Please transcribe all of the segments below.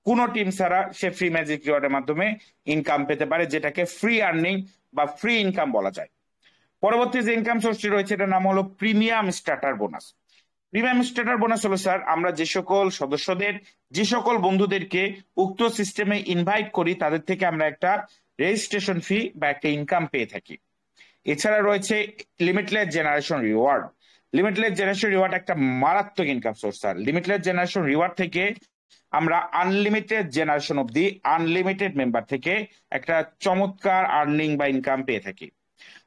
কোনো টিম ছাড়া সে free magic রিওয়ার্ডের মাধ্যমে ইনকাম পেতে পারে, যেটাকে ফ্রি আর্নিং বা ফ্রি ইনকাম বলা যায়। পরবর্তী যে ইনকাম সোর্সটি রয়েছে এটার নাম হলো premium starter bonus. Premium starter bonus হলো স্যার, আমরা যে সকল সদস্যদের, যে সকল বন্ধুদেরকে উক্ত সিস্টেমে ইনভাইট করি তাদের থেকে আমরা একটা রেজিস্ট্রেশন ফি বা একটা ইনকাম পেয়ে থাকি। এছাড়া রয়েছে limitless generation reward. Limitless generation reward একটা মারাত্মক income source sir. Limitless generation reward থেকে আমরা আনলিমিটেড জেনারেশন অব্দি আনলিমিটেড মেম্বার থেকে একটা চমৎকার আর্নিং বা ইনকাম পেয়ে থাকি।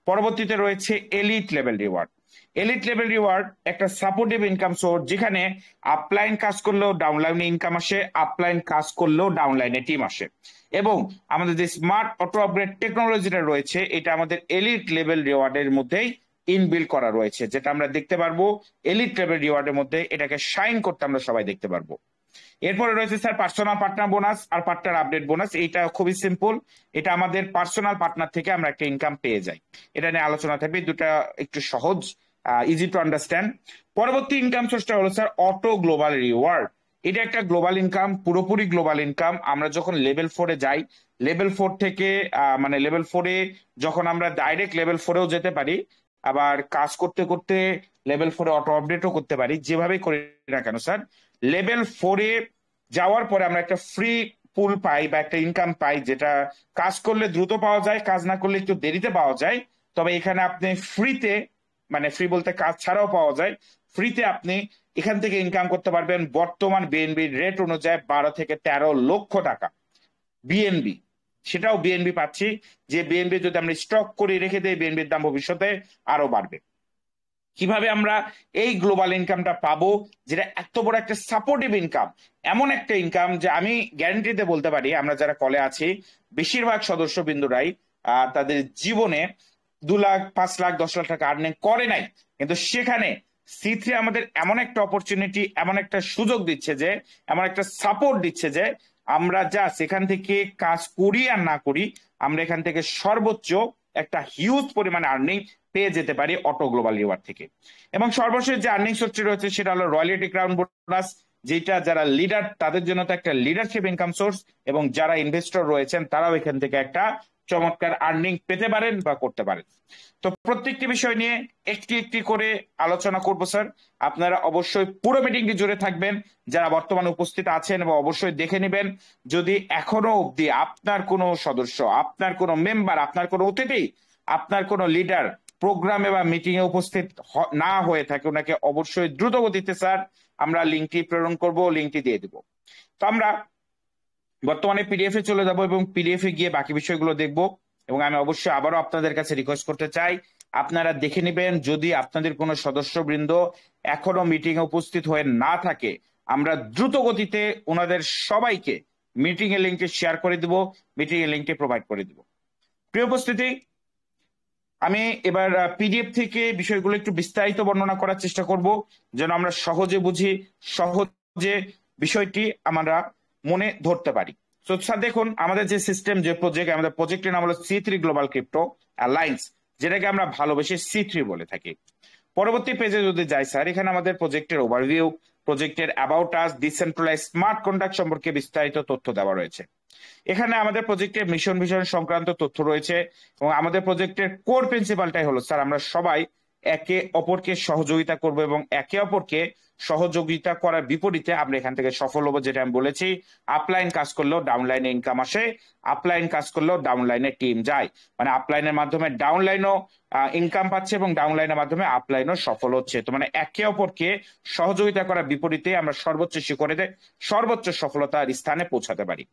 পরবর্তীতে রয়েছে elite level reward. Elite level reward একটা সাপোর্টিভ ইনকাম সোর্স, যেখানে আপলাইন কাজ করলেও ডাউনলাইনে ইনকাম আসে, আপলাইন কাজ করলেও ডাউনলাইনে টিম আসে। এবং আমাদের যে স্মার্ট অটো আপগ্রেড টেকনোলজিটা রয়েছে এটা আমাদের এলিট লেভেল রিওয়ার্ডের মধ্যেই ইনবিল্ড করা রয়েছে, যেটা আমরা দেখতে পারবো এলিট লেভেল রিওয়ার্ডের মধ্যে। এটাকে শাইন করতে আমরা সবাই দেখতে পারবো। এরপরে রয়েছে স্যার পার্সোনাল পার্টনার বোনাস আর পার্টনার আপডেট বোনাস। এইটা খুবই সিম্পল, এটা আমাদের পার্সোনাল পার্টনার থেকে আমরা একটা ইনকাম পেয়ে যাই। এটা নিয়ে আলোচনা থাকবে, দুটা একটু সহজ, ইজি টু আন্ডারস্ট্যান্ড। পরবর্তী ইনকাম সোর্সটা হলো স্যার অটো গ্লোবাল রিওয়ার্ড। এটা একটা গ্লোবাল ইনকাম, পুরোপুরি গ্লোবাল ইনকাম। আমরা যখন লেভেল 4-এ যাই, লেভেল 4 থেকে মানে লেভেল 4-এ যখন আমরা ডাইরেক্ট লেভেল 4-এও যেতে পারি, আবার কাজ করতে করতে লেভেল 4-এ অটো আপডেটও করতে পারি, যেভাবেই করি না কেন স্যার, লেভেল 4-এ যাওয়ার পরে আমরা একটা ফ্রি পুল পাই বা একটা ইনকাম পাই, যেটা কাজ করলে দ্রুত পাওয়া যায়, কাজ না করলে একটু দেরিতে পাওয়া যায়। তবে এখানে আপনি ফ্রিতে, মানে ফ্রি বলতে কাজ ছাড়াও পাওয়া যায়, ফ্রিতে আপনি এখান থেকে ইনকাম করতে পারবেন বর্তমান বিএনবি রেট অনুযায়ী 12 থেকে 13 লক্ষ টাকা বিএনবি। সেটাও বিএনবি পাচ্ছি, যে বিএনবি যদি আমরা স্টক করে রেখে দেই বিএনবির দাম ভবিষ্যতে আরো বাড়বে। কিভাবে আমরা এই গ্লোবাল ইনকামটা পাবো, যেটা এত বড় একটা সাপোর্টিভ ইনকাম, এমন একটা ইনকাম যে আমি গ্যারান্টিতে বলতে পারি আমরা যারা কলে আছি বেশিরভাগ সদস্য বিন্দুরাই তাদের জীবনে 2 লাখ, 5 লাখ, 10 লাখ টাকা আর্নিং করে নাই, কিন্তু সেখানে C3 আমাদের এমন একটা অপরচুনিটি, এমন একটা সুযোগ দিচ্ছে, যে এমন একটা সাপোর্ট দিচ্ছে, যে আমরা যা সেখান থেকে কাজ করি আর না করি, আমরা এখান থেকে সর্বোচ্চ একটা হিউজ পরিমাণে আর্নিং পেয়ে যেতে পারি অটো গ্লোবাল রিওয়ার্ড থেকে। এবং সর্বশেষ যে আর্নিং সোর্সটি রয়েছে সেটা হলো রয়্যালটি ক্রাউন বোনাস, যেটা যারা লিডার তাদের জন্য তো একটা লিডারশিপ ইনকাম সোর্স, এবং যারা ইনভেস্টর রয়েছেন তারাও এখান থেকে একটা চমৎকার আর্নিং পেতে পারেন বা করতে পারেন। তো প্রত্যেকটি বিষয় নিয়ে একটি একটি করে আলোচনা করবো স্যার। আপনারা অবশ্যই পুরো মিটিংটি জুড়ে থাকবেন যারা বর্তমানে উপস্থিত আছেন, এবং অবশ্যই দেখে নেবেন যদি এখনো অবধি আপনার কোনো সদস্য, আপনার কোনো মেম্বার, আপনার কোনো অতিথি, আপনার কোনো লিডার প্রোগ্রামে বা মিটিং এ উপস্থিত না হয়ে থাকে, ওনাকে অবশ্যই দ্রুত গতিতে স্যার আমরা লিঙ্কটি প্রেরণ করব, লিঙ্কটি দিয়ে দিব। তো আমরা বর্তমানে পিডিএফ এ চলে যাব এবং পিডিএফ এ গিয়ে বাকি বিষয়গুলো দেখব। এবং আমি অবশ্যই আবারও আপনাদের কাছে রিকোয়েস্ট করতে চাই, আপনারা দেখে নেবেন যদি আপনাদের কোনো সদস্যবৃন্দ এখনো মিটিং এ উপস্থিত হয়ে না থাকে, আমরা দ্রুত গতিতে ওনাদের সবাইকে মিটিং এর লিঙ্কটি শেয়ার করে দিব, মিটিং এর লিঙ্কটি প্রোভাইড করে দিব। প্রিয় উপস্থিতি, আমি এবার পিডিএফ থেকে বিষয়গুলো একটু বিস্তারিত বর্ণনা করার চেষ্টা করব, যেন আমরা সহজে বুঝি, সহজে বিষয়টি আমরা মনে ধরতে পারি। তো স্যার দেখুন, আমাদের যে সিস্টেম, যে প্রজেক্ট, আমাদের প্রজেক্টের নাম হলো C3 গ্লোবাল ক্রিপ্টো অ্যালায়েন্স, যেটাকে আমরা ভালোবেসে C3 বলে থাকি। পরবর্তী পেজে যদি যাই স্যার, এখানে আমাদের প্রজেক্টের ওভারভিউ, প্রজেক্টের about us, decentralize smart contract সম্পর্কে বিস্তারিত তথ্য দেওয়া রয়েছে। এখানে আমাদের প্রজেক্টের মিশন ভিশন সংক্রান্ত তথ্য রয়েছে, এবং আমাদের প্রজেক্টের কোর প্রিন্সিপালটাই হলো স্যার আমরা সবাই একে অপরকে সহযোগিতা করব, এবং একে অপরকে সহযোগিতা করার বিপরীতে আমরা এখান থেকে সফল হবো। যেটা আমি বলেছি, আপলাইন কাজ করলেও ডাউনলাইনে ইনকাম আসে, আপলাইন কাজ করলেও ডাউনলাইনে টিম যায়, মানে আপলাইনের মাধ্যমে ডাউনলাইনও ইনকাম পাচ্ছে এবং ডাউনলাইনের মাধ্যমে আপলাইনও সফল হচ্ছে। তো মানে একে অপরকে সহযোগিতা করার বিপরীতে আমরা সর্বোচ্চ শিখরে সর্বোচ্চ সফলতার স্থানে পৌঁছাতে পারি।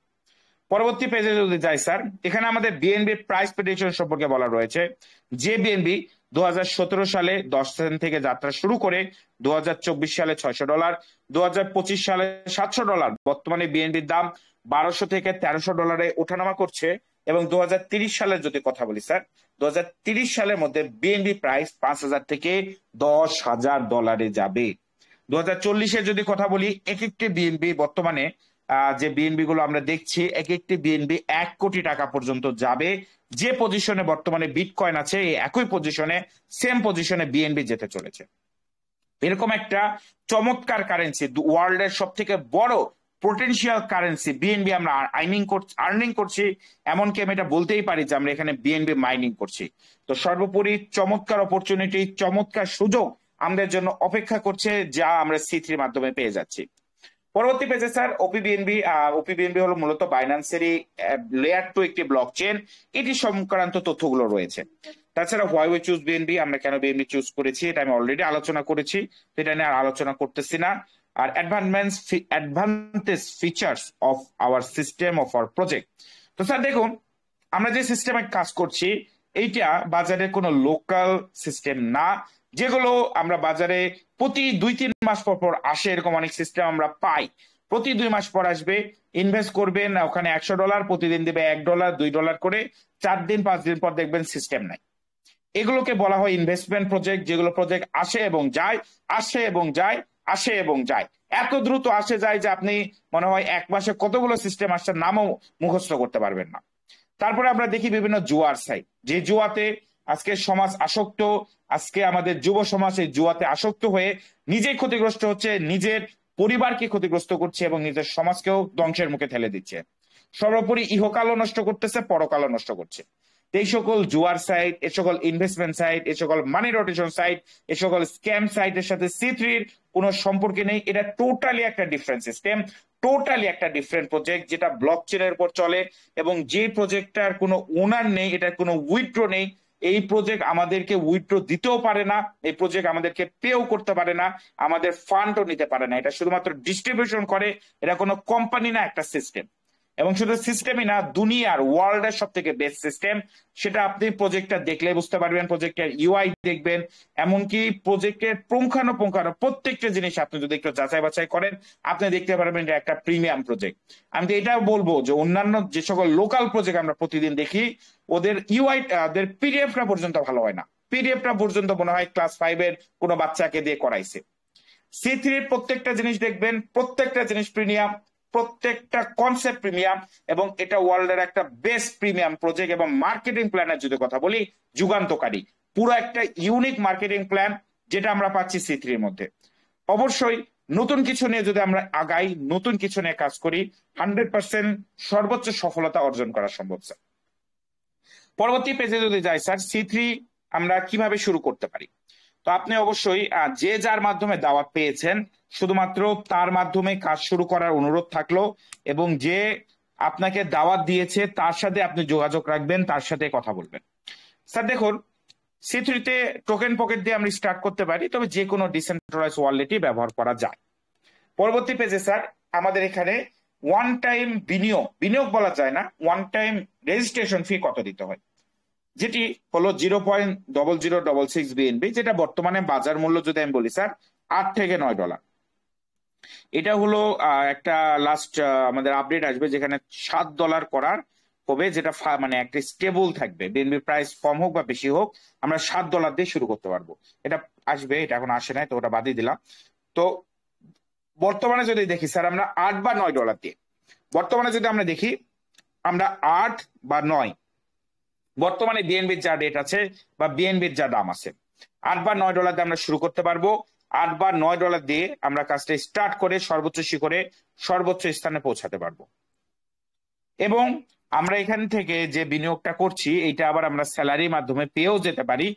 পরবর্তী পেজে যদি যাই স্যার, এখানে আমাদের বিএনবি প্রাইস প্রেডিকশন সম্পর্কে বলা রয়েছে, যে বিএনবি 2017 সালে 10 সেন্ট থেকে যাত্রা শুরু করে 2024 সালে $600, 2025 সালে $700, বর্তমানে বিএনবির দাম 1200 থেকে $1300 ওঠানামা করছে। এবং 2030 সালের যদি কথা বলি স্যার, 2030 সালের মধ্যে বিএনবি প্রাইস $5000 থেকে $10,000 যাবে। 2040-এ যদি কথা বলি, এক একটি বিএনবি বর্তমানে যে বিএনবি গুলো আমরা দেখছি, এক একটি বিএনবি 1 কোটি টাকা পর্যন্ত যাবে। যে পজিশনে বর্তমানে বিটকয়েন আছে, এই একই পজিশনে, সেম পজিশনে বিএনবি যেতে চলেছে। এরকম একটা চমৎকার কারেন্সি, ওয়ার্ল্ডের সব থেকে বড় পোটেনশিয়াল কারেন্সি বিএনবি আমরা আর্নিং করছি, এমনকি আমি এটা বলতেই পারি যে আমরা এখানে বিএনবি মাইনিং করছি। তো সর্বোপরি চমৎকার অপরচুনিটি, চমৎকার সুযোগ আমাদের জন্য অপেক্ষা করছে, যা আমরা C3 মাধ্যমে পেয়ে যাচ্ছি। পরবর্তী পেজে স্যার ওপিবিএনবি হলো মূলত বাইন্যান্সেরই লেয়ার 2 একটি ব্লক চেন, এটি সংক্রান্ত তথ্যগুলো রয়েছে। তাছাড়া হোয়াই উই চুজ বিএনবি, আমরা কেন বিএনবি চুজ করেছি এটা আমি অলরেডি আলোচনা করেছি, তো এটা নিয়ে আর আলোচনা করতেছি না। আর advantage features of our system of our project. তো স্যার দেখুন, আমরা যে সিস্টেমে কাজ করছি এইটা বাজারে কোনো লোকাল সিস্টেম না, যেগুলো আমরা বাজারে প্রতি 2-3 মাস পর পর আসে, এরকম অনেক সিস্টেম আমরা পাই। প্রতি 2 মাস পর আসবে, ইনভেস্ট করবেন ওখানে $100, প্রতিদিন দেবে $1, $2 করে, 4 দিন 5 দিন পর দেখবেন সিস্টেম নাই। এগুলোকে বলা হয় ইনভেস্টমেন্ট প্রজেক্ট, যেগুলো প্রজেক্ট আসে এবং যায়, আসে এবং যায়, আসে এবং যায়, এত দ্রুত আসে যায় যে আপনি মনে হয় 1 মাসে কতগুলো সিস্টেম আসছে নামও মুখস্থ করতে পারবেন না। তারপরে আমরা দেখি বিভিন্ন জুয়ার সাইট, যে জুয়াতে আজকে সমাজ আসক্ত, আজকে আমাদের যুব সমাজ এই জুয়াতে আসক্ত হয়ে নিজেই ক্ষতিগ্রস্ত হচ্ছে, নিজের পরিবারকে ক্ষতিগ্রস্ত করছে এবং নিজের সমাজকেও ধ্বংসের মুখে ঠেলে দিচ্ছে। সর্বোপরি ইহকালও নষ্ট করতেছে, পরকালও নষ্ট করছে। এই সকল জুয়ার সাইট, এ সকল ইনভেস্টমেন্ট সাইট, এ সকল মানি রোটেশন সাইট, এ সকল স্ক্যাম সাইটের সাথে C3-র কোনো সম্পর্কে নেই। এটা টোটালি একটা ডিফারেন্ট সিস্টেম, টোটালি একটা ডিফারেন্ট প্রজেক্ট, যেটা ব্লক চেনের উপর চলে, এবং যে প্রজেক্টটার কোনো ওনার নেই, এটার কোনো উইথড্র নেই। এই প্রজেক্ট আমাদেরকে উইথড্র দিতেও পারে না, এই প্রজেক্ট আমাদেরকে পেও করতে পারে না, আমাদের ফান্ডও নিতে পারে না। এটা শুধুমাত্র ডিস্ট্রিবিউশন করে, এটা কোনো কোম্পানি না, একটা সিস্টেম। এবং শুধু সিস্টেমই না, দুনিয়ার ওয়ার্ল্ডের সব থেকে বেস্ট সিস্টেম। সেটা আপনি প্রজেক্টটা দেখলে বুঝতে পারবেন, প্রজেক্টের ইউআই দেখবেন, এমনকি প্রজেক্টের পুঙ্খানুপুঙ্খানু প্রত্যেকটা জিনিস আপনি যদি একটু যাচাই বাছাই করেন, আপনি দেখতে পারবেন এটা একটা প্রিমিয়াম প্রজেক্ট। আমি তো এটাও বলবো যে অন্যান্য যে সকল লোকাল প্রজেক্ট আমরা প্রতিদিন দেখি, ওদের ইউআই, ওদের পিডিএফটা পর্যন্ত ভালো হয় না, পিডিএফটা পর্যন্ত মনে হয় ক্লাস 5-এর কোনো বাচ্চাকে দিয়ে করাইছে। C3-র প্রত্যেকটা জিনিস দেখবেন, প্রত্যেকটা জিনিস প্রিমিয়াম, প্রত্যেকটা কনসেপ্ট প্রিমিয়াম, এবং এটা ওয়ার্ল্ডের একটা বেস্ট প্রিমিয়াম প্রজেক্ট। এবং মার্কেটিং প্ল্যানের যদি কথা বলি, যুগান্তকারী, পুরো একটা ইউনিক মার্কেটিং প্ল্যান যেটা আমরা পাচ্ছি C3-র মধ্যে। অবশ্যই নতুন কিছু নিয়ে যদি আমরা আগাই, নতুন কিছু নিয়ে কাজ করি, 100% সর্বোচ্চ সফলতা অর্জন করা সম্ভব স্যার। পরবর্তী পেজে যদি যাই স্যার, C3 আমরা কিভাবে শুরু করতে পারি। তো আপনি অবশ্যই যে যার মাধ্যমে দাওয়াত পেয়েছেন, শুধুমাত্র তার মাধ্যমে কাজ শুরু করার অনুরোধ থাকলো, এবং যে আপনাকে দাওয়াত দিয়েছে তার সাথে আপনি যোগাযোগ রাখবেন, তার সাথে কথা বলবেন। স্যার দেখুন, C3-তে টোকেন পকেট দিয়ে আমরা স্টার্ট করতে পারি, তবে যে কোনো ডিসেন্ট্রালাইজ ওয়ালেটই ব্যবহার করা যায়। পরবর্তী পেজে স্যার আমাদের এখানে ওয়ান টাইম বিনিয়োগ বলা যায় না, ওয়ান টাইম রেজিস্ট্রেশন ফি কত দিতে হয়, যেটি হলো $0.0066 বিএনবি, যেটা বর্তমানে বাজার মূল্য যদি আমি বলি স্যার $8 থেকে $9। এটা হলো একটা লাস্ট আমাদের আপডেট আসবে, যেখানে $7 করার হবে, যেটা মানে একটা স্টেবল থাকবে, বিএনবি প্রাইস কম হোক বা বেশি হোক, আমরা $7 দিয়ে শুরু করতে পারবো। এটা আসবে, এটা এখন আসে নাই, তো ওটা বাদই দিলাম। তো বর্তমানে যদি দেখি স্যার, আমরা $8 বা $9 দিয়ে, বর্তমানে যদি আমরা দেখি, আমরা 8 বা 9, বর্তমানে বিএনবির যা রেট আছে বা বিএনবির যা দাম আছে, $8 বা $9 দিয়ে আমরা শুরু করতে পারবো। $8 বা $9 দিয়ে আমরা কাজটা স্টার্ট করে সর্বোচ্চ শিখরে, সর্বোচ্চ স্থানে পৌঁছাতে পারবো। এবং আমরা এখান থেকে যে বিনিয়োগটা করছি, এইটা আবার আমরা স্যালারির মাধ্যমে পেয়েও যেতে পারি,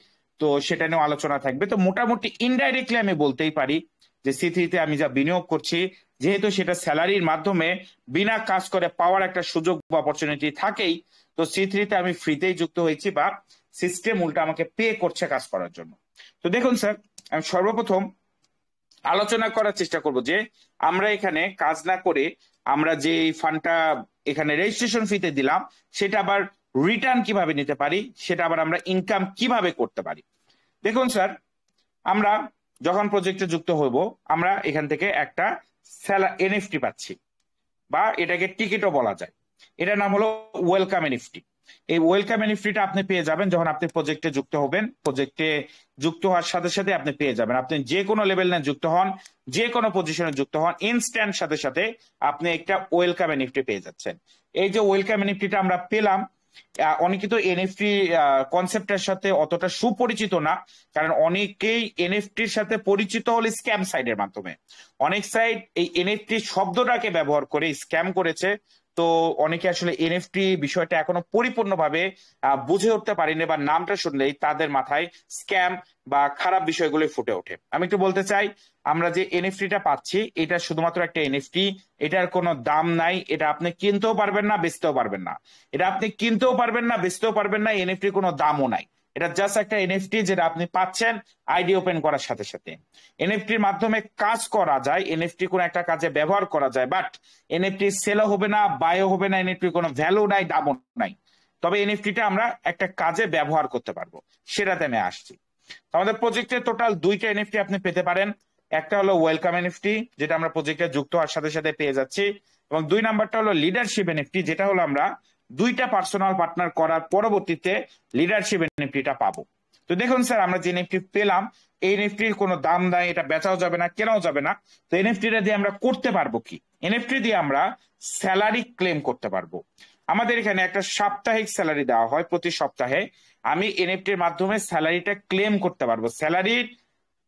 তো সেটা নিয়েও আলোচনা থাকবে। তো মোটামুটি ইনডাইরেক্টলি আমি বলতেই পারি যে C3-তে আমি যা বিনিয়োগ করছি, যেহেতু সেটা স্যালারির মাধ্যমে বিনা কাজ করে পাওয়ার একটা সুযোগ বা অপরচুনিটি থাকেই, তো C3-তে আমি ফ্রিতেই যুক্ত হয়েছি, বা সিস্টেম উল্টা আমাকে পে করছে কাজ করার জন্য। তো দেখুন স্যার, আমি সর্বপ্রথম আলোচনা করার চেষ্টা করব যে আমরা এখানে কাজ না করে আমরা যে ফান্ডটা এখানে রেজিস্ট্রেশন ফিতে দিলাম, সেটা আবার রিটার্ন কিভাবে নিতে পারি, সেটা আবার আমরা ইনকাম কিভাবে করতে পারি। দেখুন স্যার, আমরা যখন প্রজেক্টে যুক্ত হব, আমরা এখান থেকে একটা এনএফটি পাচ্ছি, বা এটাকে টিকিটও বলা যায়। এটার নাম হলো ওয়েলকাম এনএফটি। এই ওয়েলকাম এনএফটিটা আপনি পেয়ে যাবেন যখন আপনি প্রজেক্টে যুক্ত হবেন। প্রজেক্টে যুক্ত হওয়ার সাথে সাথে আপনি পেয়ে যাবেন, আপনি যে কোনো লেভেল নিয়ে যুক্ত হন, যে কোনো পজিশনে যুক্ত হন, ইনস্ট্যান্ট সাথে সাথে আপনি একটা ওয়েলকাম এনএফটি পেয়ে যাচ্ছেন। এই যে ওয়েলকাম এনএফটিটা আমরা পেলাম, অনেকে তো এনএফটি কনসেপ্টের সাথে অতটা সুপরিচিত না, কারণ অনেকেই এনএফটির সাথে পরিচিত হল স্ক্যাম সাইটের মাধ্যমে। অনেক সাইট এই এনএফটি শব্দটাকে ব্যবহার করে স্ক্যাম করেছে। তো অনেকে আসলে এনএফটি বিষয়টা এখনো পরিপূর্ণভাবে বুঝে উঠতে পারেনি, বা নামটা শুনলেই তাদের মাথায় স্ক্যাম বা খারাপ বিষয়গুলো ফুটে ওঠে। আমি একটু বলতে চাই, আমরা যে এনএফটিটা পাচ্ছি এটা শুধুমাত্র একটা এনএফটি, এটার কোনো দাম নাই, এটা আপনি কিনতেও পারবেন না, বেচতেও পারবেন না। এটা আপনি কিনতেও পারবেন না, বেচতেও পারবেন না, এনএফটি কোনো দামও নাই। এটা জাস্ট একটা এনএফটি যেটা আপনি পাচ্ছেন আইডি ওপেন করার সাথে সাথে। এনএফটির মাধ্যমে কাজ করা যায়, এনএফটি কোনো একটা কাজে ব্যবহার করা যায়, বাট এনএফটি সেলও হবে না, বাইও হবে না, এনএফটি কোনো ভ্যালু নাই, দামও নাই। তবে এনএফটিটা আমরা একটা কাজে ব্যবহার করতে পারবো, সেটাতে আমি আসছি। আমাদের প্রজেক্টে টোটাল দুইটা এনএফটি আপনি পেতে পারেন। একটা হলো ওয়েলকাম এনএফটি, যেটা আমরা প্রজেক্টে যুক্ত হওয়ার সাথে সাথে পেয়ে যাচ্ছি, এবং দুই নাম্বারটা হলো লিডারশিপ এনএফটি, যেটা হলো আমরা দুইটা পার্সোনাল পার্টনার করার পরবর্তীতে লিডারশিপ এনএফটিটা পাবো। তো দেখুন স্যার, আমরা যে এনএফটি পেলাম, এই এনএফটির কোনো দাম নাই, এটা বেচাও যাবে না, কেনাও যাবে না। তো এনএফটিটা দিয়ে আমরা করতে পারবো কি? এনএফটি দিয়ে আমরা স্যালারি ক্লেম করতে পারবো। আমাদের এখানে একটা সাপ্তাহিক স্যালারি দেওয়া হয় প্রতি সপ্তাহে। আমি এনএফটির মাধ্যমে স্যালারিটা ক্লেম করতে পারবো। স্যালারির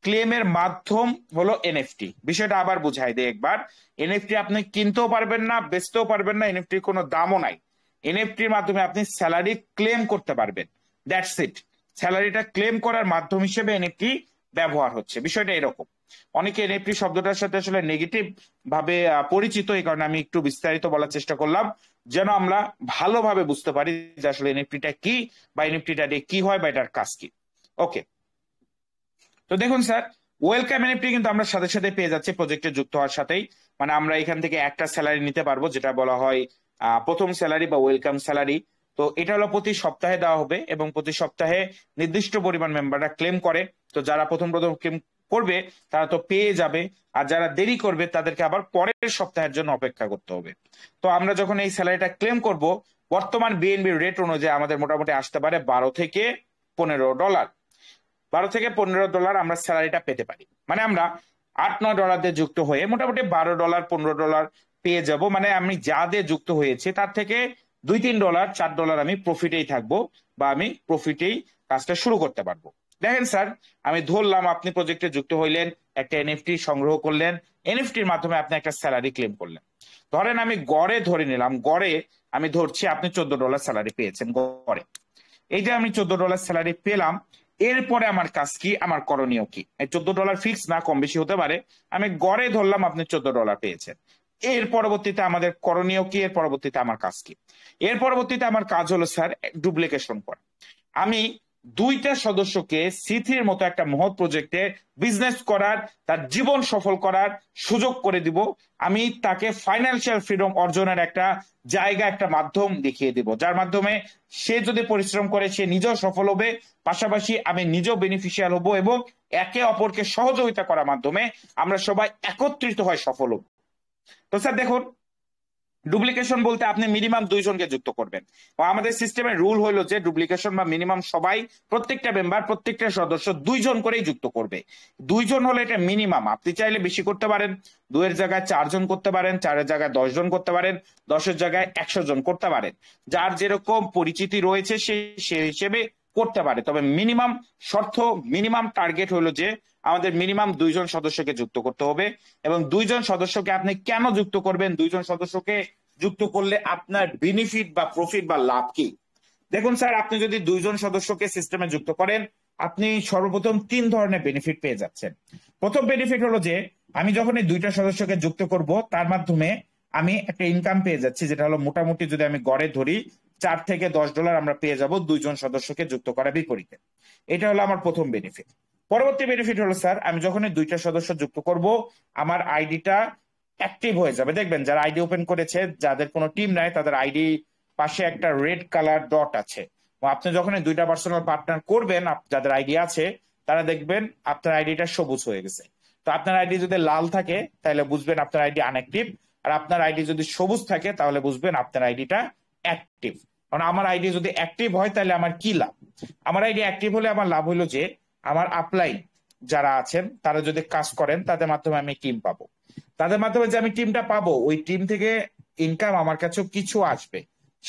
ক্লেমের মাধ্যম হলো এনএফটি। বিষয়টা আবার বুঝাই দেয় একবার। এনএফটি আপনি কিনতেও পারবেন না, বেচতেও পারবেন না, এনএফটির কোনো দামও নাই। এনএফটির মাধ্যমে আপনি স্যালারি ক্লেম করতে পারবেন, দ্যাটস ইট। স্যালারিটা ক্লেম করার মাধ্যম হিসেবে এনএফটি ব্যবহার হচ্ছে, বিষয়টা এরকম। অনেকে এনএফটি শব্দটার সাথে আসলে নেগেটিভ ভাবে পরিচিত, এই কারণে আমি একটু বিস্তারিত বলার চেষ্টা করলাম, যেন আমরা ভালোভাবে বুঝতে পারি যে আসলে এনএফটিটা কি, বা এনএফটিটা দিয়ে কি হয়, বা এটার কাজ কি। ওকে, তো দেখুন স্যার, ওয়েলকাম এনএফটি কিন্তু আমরা সাথে সাথে পেয়ে যাচ্ছি প্রজেক্টে যুক্ত হওয়ার সাথেই। মানে আমরা এখান থেকে একটা স্যালারি নিতে পারবো, যেটা বলা হয় প্রথম স্যালারি বা ওয়েলকাম স্যালারি। তো এটা হলো প্রতি সপ্তাহে দেওয়া হবে, এবং প্রতি সপ্তাহে নির্দিষ্ট পরিমাণ মেম্বাররা ক্লেম করে। তো যারা প্রথম প্রথম ক্লেম করবে তারা তো পেয়ে যাবে, আর যারা দেরি করবে তাদেরকে আবার পরের সপ্তাহের জন্য অপেক্ষা করতে হবে। তো আমরা যখন এই স্যালারিটা ক্লেম করব, বর্তমান বিএনবি রেট অনুযায়ী আমাদের মোটামুটি আসতে পারে $12 থেকে $15। $12 থেকে $15 আমরা স্যালারিটা পেতে পারি। মানে আমরা $8-9 দিয়ে যুক্ত হয়ে মোটামুটি $12-15 পেয়ে যাব। মানে আমি যা দিয়ে যুক্ত হয়েছে তার থেকে $2-3-4 আমি প্রফিটেই থাকবো, বা আমি প্রফিটেই কাজটা শুরু করতে পারবো। দেখেন স্যার, আমি ধরলাম আপনি প্রজেক্টে যুক্ত হইলেন, একটা এনএফটি সংগ্রহ করলেন, এনএফটির মাধ্যমে আপনি একটা স্যালারি ক্লেম করলেন। ধরেন আমি গড়ে ধরে নিলাম, গড়ে আমি ধরছি আপনি $14 স্যালারি পেয়েছেন গড়ে। এই যে আমি $14 স্যালারি পেলাম, এরপরে আমার কাজ কি, আমার করণীয় কি? এই $14 ফিক্স না, কম বেশি হতে পারে। আমি গড়ে ধরলাম আপনি $14 পেয়েছেন। এর পরবর্তীতে আমাদের করণীয় কি? এর পরবর্তীতে আমার কাজ কি? এর পরবর্তীতে আমার কাজ হলো স্যার ডুপ্লিকেশন করা। আমি দুইটা সদস্যকে সিথির মতো একটা মহৎ প্রজেক্টে বিজনেস করার, তার জীবন সফল করার সুযোগ করে দিব। আমি তাকে ফাইন্যান্সিয়াল ফ্রিডম অর্জনের একটা জায়গা, একটা মাধ্যম দেখিয়ে দিব, যার মাধ্যমে সে যদি পরিশ্রম করে সে নিজেও সফল হবে, পাশাপাশি আমি নিজেও বেনিফিশিয়াল হব, এবং একে অপরকে সহযোগিতা করার মাধ্যমে আমরা সবাই একত্রিত হয় সফল হব। তো স্যার দেখুন, ডুপ্লিকেশন বলতে আপনি মিনিমাম 2 জনকে যুক্ত করবেন। আমাদের সিস্টেমের রুল হলো যে ডুপ্লিকেশন বা মিনিমাম সবাই, প্রত্যেকটা মেম্বার, প্রত্যেকটা সদস্য 2 জন করেই যুক্ত করবে। 2 জন হলে এটা মিনিমাম। আপনি চাইলে বেশি করতে পারেন, 2-এর জায়গায় 4 জন করতে পারেন, 4-এর জায়গায় 10 জন করতে পারেন, 10-এর জায়গায় 100 জন করতে পারেন। যার যেরকম পরিচিতি রয়েছে সে হিসেবে করতে পারে। তবে মিনিমাম শর্ত, মিনিমাম টার্গেট হলো যে আমাদের মিনিমাম 2 জন সদস্যকে যুক্ত করতে হবে। এবং 2 জন সদস্যকে আপনি কেন যুক্ত করবেন, 2 জন সদস্যকে যুক্ত করলে আপনার বেনিফিট বা প্রফিট বা লাভ কি? দেখুন স্যার, আপনি যদি 2 জন সদস্যকে সিস্টেমে যুক্ত করেন, আপনি সর্বপ্রথম 3 ধরনের বেনিফিট পেয়ে যাচ্ছেন। প্রথম বেনিফিট হলো যে আমি যখন এই 2টা সদস্যকে যুক্ত করব, তার মাধ্যমে আমি একটা ইনকাম পেয়ে যাচ্ছি, যেটা হলো মোটামুটি যদি আমি গড়ে ধরি $4 থেকে $10 আমরা পেয়ে যাব 2 জন সদস্যকে যুক্ত করার বিপরীতে। এটা হলো আমার প্রথম বেনিফিট। পরবর্তী বেনিফিট হলো স্যার, আমি যখন এই 2টা সদস্য যুক্ত করব, আমার আইডিটা অ্যাক্টিভ হয়ে যাবে। দেখবেন যারা আইডি ওপেন করেছে, যাদের কোনো টিম নাই, তাদের আইডি পাশে একটা রেড কালার ডট আছে। আপনি যখন এই 2টা পার্সোনাল পার্টনার করবেন, যাদের আইডি আছে, তারা দেখবেন আপনার আইডিটা সবুজ হয়ে গেছে। তো আপনার আইডি যদি লাল থাকে তাহলে বুঝবেন আপনার আইডি আনঅ্যাক্টিভ, আর আপনার আইডি যদি সবুজ থাকে তাহলে বুঝবেন আপনার আইডিটা অ্যাক্টিভ। কারণ আমার আইডি যদি অ্যাক্টিভ হয় তাহলে আমার কি লাভ? আমার আইডি অ্যাক্টিভ হলে আমার লাভ হলো যে আমার আপলাইন যারা আছেন তারা যদি কাজ করেন, তাদের মাধ্যমে আমি টিম পাবো। তাদের মাধ্যমে যে আমি টিমটা পাবো, ওই টিম থেকে ইনকাম আমার কাছেও কিছু আসবে।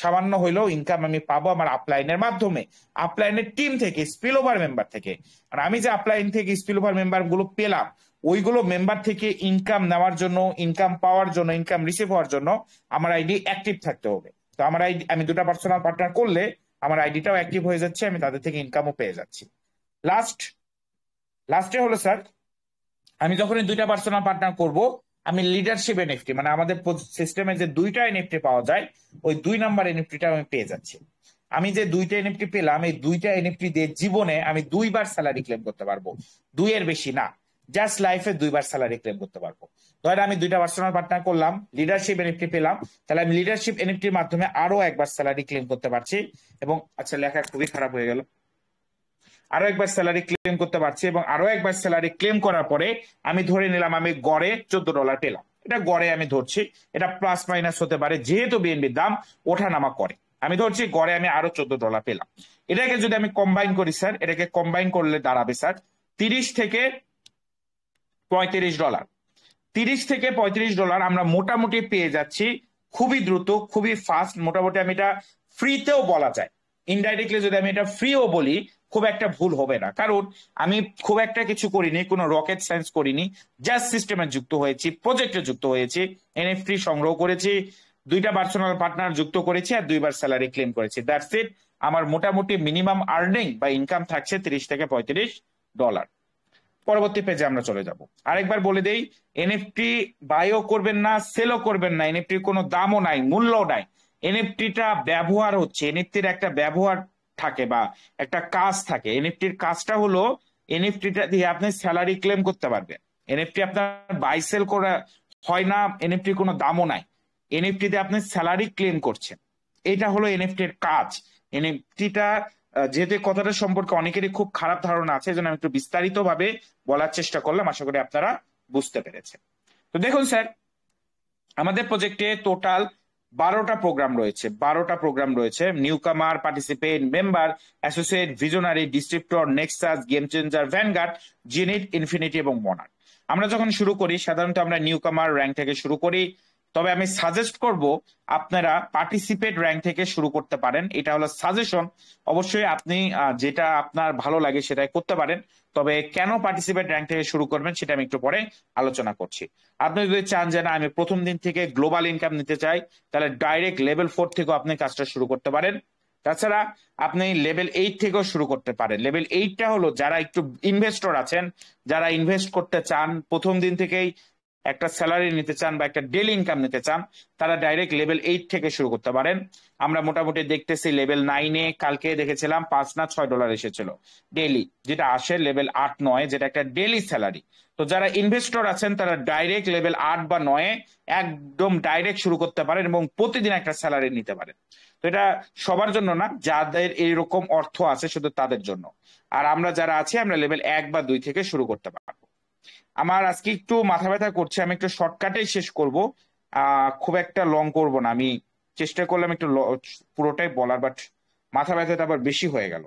সামান্য হইলেও ইনকাম আমি পাবো আমার আপলাইনের মাধ্যমে, আপলাইনের টিম থেকে, স্পিল ওভার মেম্বার থেকে। আর আমি যে আপলাইন থেকে স্পিল ওভার মেম্বার গুলো পেলাম, ওইগুলো মেম্বার থেকে ইনকাম নেওয়ার জন্য, ইনকাম পাওয়ার জন্য, ইনকাম রিসিভ হওয়ার জন্য আমার আইডি অ্যাক্টিভ থাকতে হবে। তো আমার আইডি, আমি দুটা পার্সোনাল পার্টনার করলে আমার আইডিটাও অ্যাক্টিভ হয়ে যাচ্ছে, আমি তাদের থেকে ইনকামও পেয়ে যাচ্ছি। লাস্টে হলো স্যার, আমি যখন এই দুইটা পার্সোনাল পার্টনার করব, আমি লিডারশিপ এনএফটি, মানে আমাদের সিস্টেমে যে দুইটা এনএফটি পাওয়া যায়, ওই 2 নাম্বার এনএফটিটা আমি পেয়ে যাচ্ছি। আমি যে দুইটা এনএফটি পেলাম, এই দুইটা এনএফটি দিয়ে জীবনে আমি 2বার স্যালারি ক্লেম করতে পারবো, 2 এর বেশি না, জাস্ট লাইফে 2বার স্যালারি ক্লেম করতে পারবো। ধরেন আমি দুইটা পার্সোনাল পার্টনার করলাম, লিডারশিপ এনএফটি পেলাম, তাহলে আমি লিডারশিপ এনএফটির মাধ্যমে আরো একবার স্যালারি ক্লেম করতে পারছি। এবং আচ্ছা, লেখা খুবই খারাপ হয়ে গেল, আরো একবার স্যালারি ক্লেম করতে পারছি। এবং আরো একবার স্যালারি ক্লেম করার পরে আমি ধরে নিলাম আমি গড়ে $14 পেলাম, এটা গড়ে আমি ধরছি, এটা প্লাস মাইনাস হতে পারে, যেহেতু বিএনপির দাম ওঠানামা করে, আমি ধরছি গড়ে আমি আরো $14 পেলাম। এটাকে যদি আমি কম্বাইন করি স্যার, এটাকে কম্বাইন করলে দাঁড়াবে স্যার $30 থেকে $35। $30 থেকে $35 আমরা মোটামুটি পেয়ে যাচ্ছি খুবই দ্রুত, খুবই ফাস্ট। মোটামুটি আমি এটা ফ্রিতেও বলা যায়, ইনডাইরেক্টলি যদি আমি এটা ফ্রিও বলি খুব একটা ভুল হবে না, কারণ আমি খুব একটা কিছু করিনি, কোনো রকেট সায়েন্স করিনি, জাস্ট সিস্টেমে যুক্ত হয়েছি, প্রজেক্টে যুক্ত হয়েছি, এনএফটি সংগ্রহ করেছি, দুইটা পার্সোনাল পার্টনার যুক্ত করেছি, আর 2বার স্যালারি ক্লেম করেছি, দ্যাটস ইট। আমার মোটামুটি মিনিমাম আর্নিং বা ইনকাম থাকছে $30 থেকে $35। পরবর্তী পেজে আমরা চলে যাব। আরেকবার বলে দেই, এনএফটি বাইও করবেন না, সেলও করবেন না, এনএফটির কোনো দামও নাই, মূল্যও নাই। এনএফটিটা ব্যবহার হচ্ছে, এনএফটির একটা ব্যবহার থাকে বা একটা কাজ থাকে। এনএফটির কাজটা হলো, এনএফটিটা দিয়ে আপনি স্যালারি ক্লেম করতে পারবেন। এনএফটি আপনার বাই সেল করা হয় না, এনএফটির কোনো দামও নাই, এনএফটিতে আপনি স্যালারি ক্লেম করছেন, এটা হলো এনএফটির কাজ। এনএফটিটা যেহেতু কথাটা সম্পর্কে অনেকেরই খুব খারাপ ধারণা আছে, এই জন্য আমি একটু বিস্তারিত ভাবে বলার চেষ্টা করলাম, আশা করি আপনারা বুঝতে পেরেছেন। তো দেখুন স্যার, আমাদের প্রজেক্টে টোটাল 12টা প্রোগ্রাম রয়েছে। Newcomer, participate, member, associate, visionary, ডিস্ট্রিক্টর, nexus, game changer, vanguard, zenith, infinity এবং মনার। আমরা যখন শুরু করি সাধারণত আমরা নিউ কামার র্যাঙ্ক থেকে শুরু করি, তবে আমি সাজেস্ট করব আপনারা পার্টিসিপেট র্যাঙ্ক থেকে শুরু করতে পারেন, এটা হলো সাজেশন। অবশ্যই আপনি যেটা আপনার ভালো লাগে সেটাই করতে পারেন, তবে কেন পার্টিসিপেট র্যাঙ্ক থেকে শুরু করবেন সেটা আমি একটু পরে আলোচনা করছি। আপনি যদি চান যে না আমি প্রথম দিন থেকে গ্লোবাল ইনকাম নিতে চাই, তাহলে ডাইরেক্ট লেভেল 4 থেকেও আপনি কাজটা শুরু করতে পারেন। তাছাড়া আপনি লেভেল 8 থেকেও শুরু করতে পারেন। লেভেল 8টা হলো যারা একটু ইনভেস্টর আছেন, যারা ইনভেস্ট করতে চান, প্রথম দিন থেকেই একটা স্যালারি নিতে চান বা একটা ডেলি ইনকাম নিতে চান, তারা ডাইরেক্ট লেভেল 8 থেকে শুরু করতে পারেন। আমরা মোটামুটি দেখতেছি লেভেল 9-এ কালকে দেখেছিলাম $5 না $6 এসেছিল ডেলি, যেটা আসে লেভেল 8-9, যেটা একটা ডেলি স্যালারি। তো যারা ইনভেস্টর আছেন তারা ডাইরেক্ট লেভেল 8 বা 9-এ একদম ডাইরেক্ট শুরু করতে পারেন এবং প্রতিদিন একটা স্যালারি নিতে পারেন। তো এটা সবার জন্য না, যাদের এইরকম অর্থ আছে শুধু তাদের জন্য। আর আমরা যারা আছি আমরা লেভেল 1 বা 2 থেকে শুরু করতে পারবো। আমার আজকে একটু মাথা ব্যথা করছে, আমি একটু শর্টকাটেই শেষ করব, খুব একটা লং করব না। আমি চেষ্টা করলাম একটু পুরোটাই বলার, বাট মাথা ব্যথাটা আবার বেশি হয়ে গেল।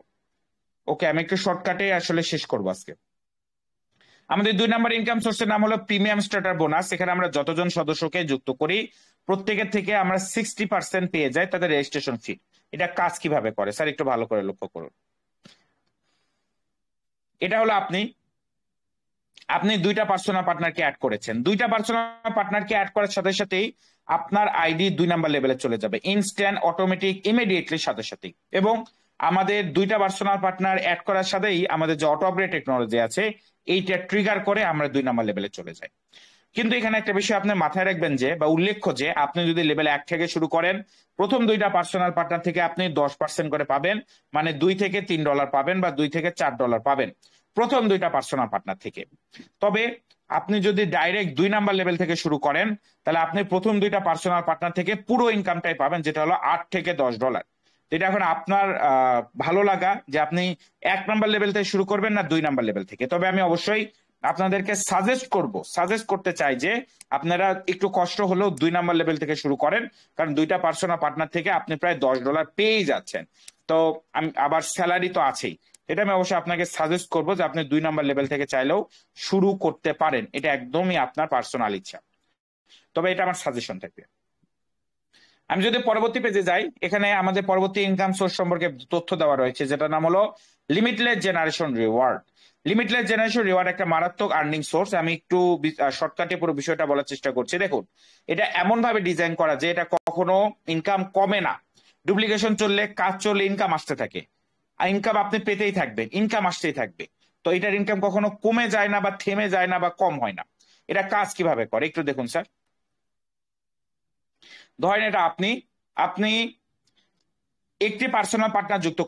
ওকে, আমি একটু শর্টকাটে আসলে শেষ করবো আজকে। আমাদের 2 নাম্বার ইনকাম সোর্সের নাম হলো প্রিমিয়াম স্টার্টার বোনাস। এখানে আমরা যতজন সদস্যকে যুক্ত করি প্রত্যেকের থেকে আমরা 60% পেয়ে যাই তাদের রেজিস্ট্রেশন ফি। এটা কাজ কিভাবে করে স্যার একটু ভালো করে লক্ষ্য করুন। এটা হলো আপনি আপনি 2টা পার্সোনাল পার্টনারকে অ্যাড করেছেন, 2টা পার্সোনাল পার্টনারকে অ্যাড করার সাথে সাথেই আপনার আইডি 2 নাম্বার লেভেলে চলে যাবে, ইনস্ট্যান্ট, অটোমেটিক, ইমিডিয়েটলি, সাথে সাথেই। এবং আমাদের 2টা পার্সোনাল পার্টনার অ্যাড করার সাথেই আমাদের যে অটো আপগ্রেড টেকনোলজি আছে এইটা ট্রিগার করে আমরা 2 নাম্বার লেভেলে চলে যাই। কিন্তু এখানে একটা বিষয় আপনি মাথায় রাখবেন যে, বা উল্লেখ্য যে, আপনি যদি লেভেল 1 থেকে শুরু করেন, প্রথম 2টা পার্সোনাল পার্টনার থেকে আপনি 10% করে পাবেন, মানে $2 থেকে $3 পাবেন বা $2 থেকে $4 পাবেন প্রথম 2টা পার্সোনাল পার্টনার থেকে। তবে আপনি যদি ডাইরেক্ট 2 নাম্বার লেভেল থেকে শুরু করেন, তাহলে আপনি প্রথম 2টা পার্সোনাল পার্টনার থেকে পুরো ইনকামটাই পাবেন, যেটা হলো $8 থেকে $10। এটা এখন আপনার ভালো লাগা যে আপনি 1 নাম্বার লেভেল থেকে শুরু করবেন না 2 নাম্বার লেভেল থেকে। তবে আমি অবশ্যই আপনাদেরকে সাজেস্ট করতে চাই যে আপনারা একটু কষ্ট হলেও 2 নাম্বার লেভেল থেকে শুরু করেন, কারণ 2টা পার্সোনাল পার্টনার থেকে আপনি প্রায় $10 পেয়ে যাচ্ছেন। তো আমি আবার স্যালারি তো আছেই, এটা আমি অবশ্যই আপনাকে সাজেস্ট করবো যে আপনি 2 নাম্বার লেভেল থেকে চাইলেও শুরু করতে পারেন, এটা একদমই আপনার পার্সোনাল ইচ্ছা, তবে এটা আমার সাজেশন থাকবে। আমি যদি পরবর্তী পেজে যাই, এখানে আমাদের পরবর্তী ইনকাম সোর্স সম্পর্কে তথ্য দেওয়া রয়েছে, যেটা নাম হলো limitless generation reward. Limitless generation reward একটা মারাত্মক আর্নিং সোর্স। আমি একটু শর্টকাটে পুরো বিষয়টা বলার চেষ্টা করছি। দেখুন, এটা এমন ভাবে ডিজাইন করা যে এটা কখনো ইনকাম কমে না। ডুপ্লিকেশন চললে, কাজ চললে ইনকাম আসতে থাকে, আর ইনকাম আপনি পেতেই থাকবেন, ইনকাম আসতেই থাকবে। তো এটার ইনকাম কখনো কমে যায় না, বা থেমে যায় না, বা কম হয় না। এটা কাজ কিভাবে করে একটু দেখুন স্যার। ধরেন এটা আপনি আপনি একটি পার্সোনাল পার্টনার যুক্ত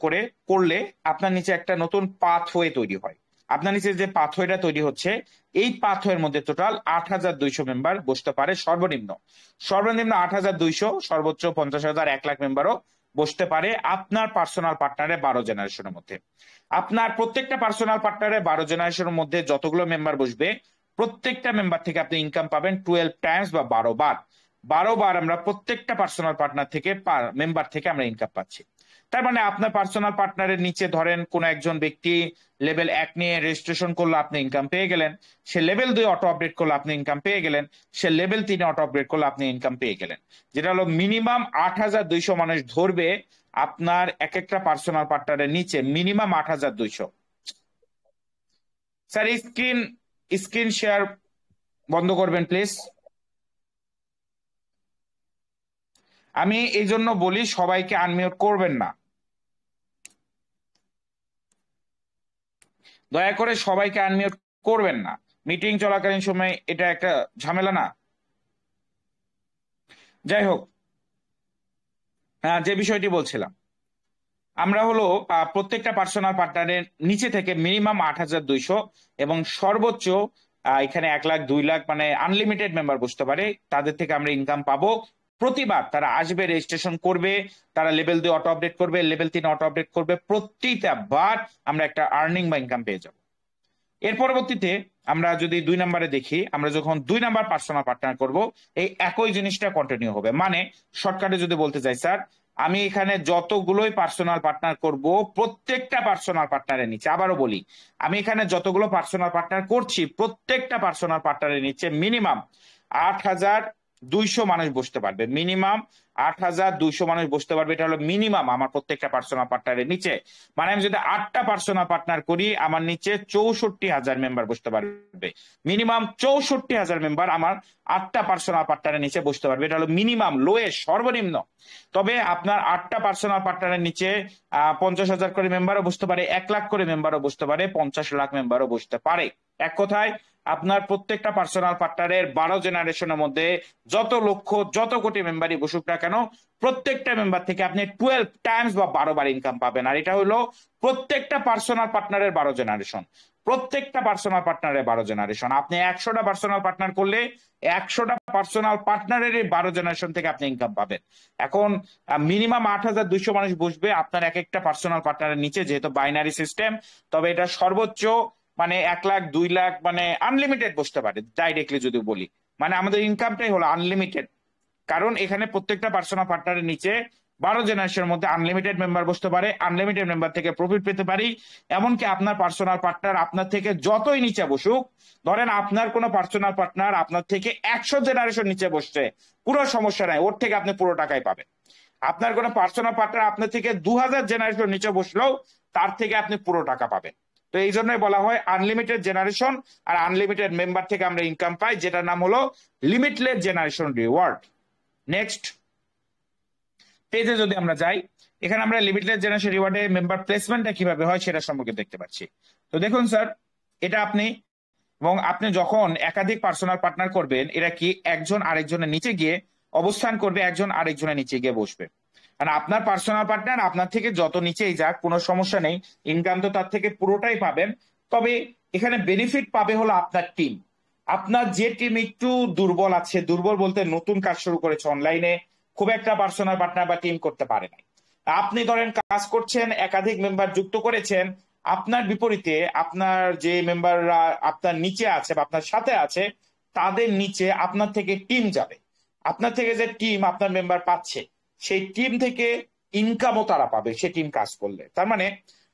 করলে আপনার নিচে একটা নতুন পাথওয়ে তৈরি হয়। আপনার নিচে যে পাথওয়েটা তৈরি হচ্ছে, এই পাথওয়ের মধ্যে টোটাল 8,200 মেম্বার বসতে পারে সর্বনিম্ন। সর্বনিম্ন 8,200, সর্বোচ্চ 50,000, 1 লাখ মেম্বারও বসতে পারে আপনার পার্সোনাল পার্টনারে 12 জেনারেশনের মধ্যে। আপনার প্রত্যেকটা পার্সোনাল পার্টনারে 12 জেনারেশনের মধ্যে যতগুলো মেম্বার বসবে, প্রত্যেকটা মেম্বার থেকে আপনি ইনকাম পাবেন 12 টাইমস বা 12 বার। 12 বার আমরা প্রত্যেকটা পার্সোনাল পার্টনার থেকে, মেম্বার থেকে আমরা ইনকাম পাচ্ছি। তার মানে আপনার পার্সোনাল পার্টনারের নিচে ধরেন কোন একজন ব্যক্তি লেভেল 1 নিয়ে রেজিস্ট্রেশন করলো, আপনি ইনকাম পেয়ে গেলেন। সে লেভেল 2 অটো আপডেট করলো, আপনি ইনকাম পেয়ে গেলেন। সে লেভেল 3 অটো আপডেট করলো, আপনি ইনকাম পেয়ে গেলেন। যেটা হলো মিনিমাম 8,200 মানুষ ধরবে আপনার এক একটা পার্সোনাল পার্টনারের নিচে, মিনিমাম 8,200। স্যার স্ক্রিন শেয়ার বন্ধ করবেন প্লিজ। আমি এই জন্য বলি সবাইকে আনমিউট করবেন না, দয়া করে সবাইকে আনমিউট করবেন না। মিটিং চলাকালীন সময় এটা একটা ঝামেলা না? যাই হোক, যে বিষয়টি বলছিলাম, আমরা হলো প্রত্যেকটা পার্সোনাল পার্টনারের নিচে থেকে মিনিমাম 8,200 এবং সর্বোচ্চ এখানে 1 লাখ, 2 লাখ, মানে আনলিমিটেড মেম্বার বসতে পারে। তাদের থেকে আমরা ইনকাম পাবো। প্রতিবার তারা আসবে, রেজিস্ট্রেশন করবে, তারা লেভেল 2 অটো আপডেট করবে, লেভেল 3 অটো আপডেট করবে, প্রতিটা বার আমরা একটা আর্নিং বা ইনকাম পেয়ে যাবো। এর পরবর্তীতে আমরা যদি 2 নম্বরে দেখি, আমরা যখন 2 নাম্বার পার্সোনাল পার্টনার করব, এই একই জিনিসটা কন্টিনিউ হবে। মানে শর্টকাটে যদি বলতে চাই স্যার, আমি এখানে যতগুলোই পার্সোনাল পার্টনার করব, প্রত্যেকটা পার্সোনাল পার্টনারের নিচে, আবারও বলি, আমি এখানে যতগুলো পার্সোনাল পার্টনার করছি, প্রত্যেকটা পার্সোনাল পার্টনারের নিচে মিনিমাম 8,200 মানুষ বসতে পারবে। মিনিমাম 8,200 মানুষ বসতে পারবে, এটা হলো মিনিমাম আমার প্রত্যেকটা পার্সোনাল পার্টনারের নিচে। মানে আমি যদি 8টা পার্সোনাল পার্টনার করি, আমার নিচে 64,000 মেম্বার বসতে পারবে। মিনিমাম 64,000 মেম্বার আমার 8টা পার্সোনাল পার্টনারের নিচে বসতে পারবে। এটা হলো মিনিমাম, লোয়েস্ট, সর্বনিম্ন। তবে আপনার 8টা পার্সোনাল পার্টনারের নিচে 50,000 করে মেম্বারও বসতে পারে, 1 লাখ করে মেম্বারও বসতে পারে, 50 লাখ মেম্বারও বসতে পারে। এক কথায় আপনার প্রত্যেকটা পার্সোনাল পার্টনারের 12 জেনারেশনের মধ্যে যত লক্ষ, যত কোটি মেম্বারই বসুক না কেন, প্রত্যেকটা মেম্বার থেকে আপনি 12 টাইমস বা 12 বার ইনকাম পাবেন। আর এটা হলো প্রত্যেকটা পার্সোনাল পার্টনারের 12 জেনারেশন। প্রত্যেকটা পার্সোনাল পার্টনারের 12 জেনারেশন। আপনি 100টা পার্সোনাল পার্টনার করলে 100টা পার্সোনাল পার্টনারের 12 জেনারেশন থেকে আপনি ইনকাম পাবেন। এখন মিনিমাম 8,200 মানুষ বসবে আপনার এক একটা পার্সোনাল পার্টনারের নিচে, যেহেতু বাইনারি সিস্টেম। তবে এটা সর্বোচ্চ মানে 1 লাখ, 2 লাখ, মানে আনলিমিটেড বসতে পারে ডাইরেক্টলি যদি বলি। মানে আমাদের ইনকামটাই হলো আনলিমিটেড, কারণ এখানে প্রত্যেকটা পার্সোনাল পার্টনারের নিচে 12 জেনারেশনের মধ্যে আনলিমিটেড মেম্বার বসতে পারে। আনলিমিটেড মেম্বার থেকে প্রফিট পেতে পারি। এমনকি আপনার পার্সোনাল পার্টনার আপনার থেকে যতই নিচে বসুক, ধরেন আপনার কোনো পার্সোনাল পার্টনার আপনার থেকে 100 জেনারেশন নিচে বসছে, পুরো সমস্যা নাই, ওর থেকে আপনি পুরো টাকাই পাবেন। আপনার কোনো পার্সোনাল পার্টনার আপনার থেকে 2,000 জেনারেশন নিচে বসলেও তার থেকে আপনি পুরো টাকা পাবেন। তো এই জন্যই বলা হয় আনলিমিটেড জেনারেশন আর আনলিমিটেড মেম্বার থেকে আমরা ইনকাম পাই, যেটার নাম হলো লিমিটলেস জেনারেশন রিওয়ার্ড। নেক্সট পেজে যদি আমরা যাই, এখানে আমরা লিমিটলেস জেনারেশন রিওয়ার্ডে মেম্বার প্লেসমেন্টটা কিভাবে হয় সেটা সম্পর্কে দেখতে পাচ্ছি। তো দেখুন স্যার, এটা আপনি এবং আপনি যখন একাধিক পার্সোনাল পার্টনার করবেন, এরা কি একজন আরেকজনের নিচে গিয়ে অবস্থান করবে, একজন আরেকজনের নিচে গিয়ে বসবে। কারণ আপনার পার্সোনাল পার্টনার আপনার থেকে যত নিচেই যাক কোনো সমস্যা নেই, ইনকাম তো তার থেকে পুরোটাই পাবেন। তবে এখানে বেনিফিট পাবে হলো আপনার টিম। আপনার যে টিম একটু দুর্বল আছে, দুর্বল বলতে নতুন কাজ শুরু করেছে অনলাইনে, খুব একটা পার্সোনাল পার্টনার বা টিম করতে পারে না। আপনি ধরেন কাজ করছেন, একাধিক মেম্বার যুক্ত করেছেন, আপনার বিপরীতে আপনার যে মেম্বাররা আপনার নিচে আছে বা আপনার সাথে আছে, তাদের নিচে আপনার থেকে টিম যাবে। আপনার থেকে যে টিম আপনার মেম্বার পাচ্ছে, সেই টিম থেকে ইনকামও তারা পাবে সে টিম কাজ করলে। তার মানে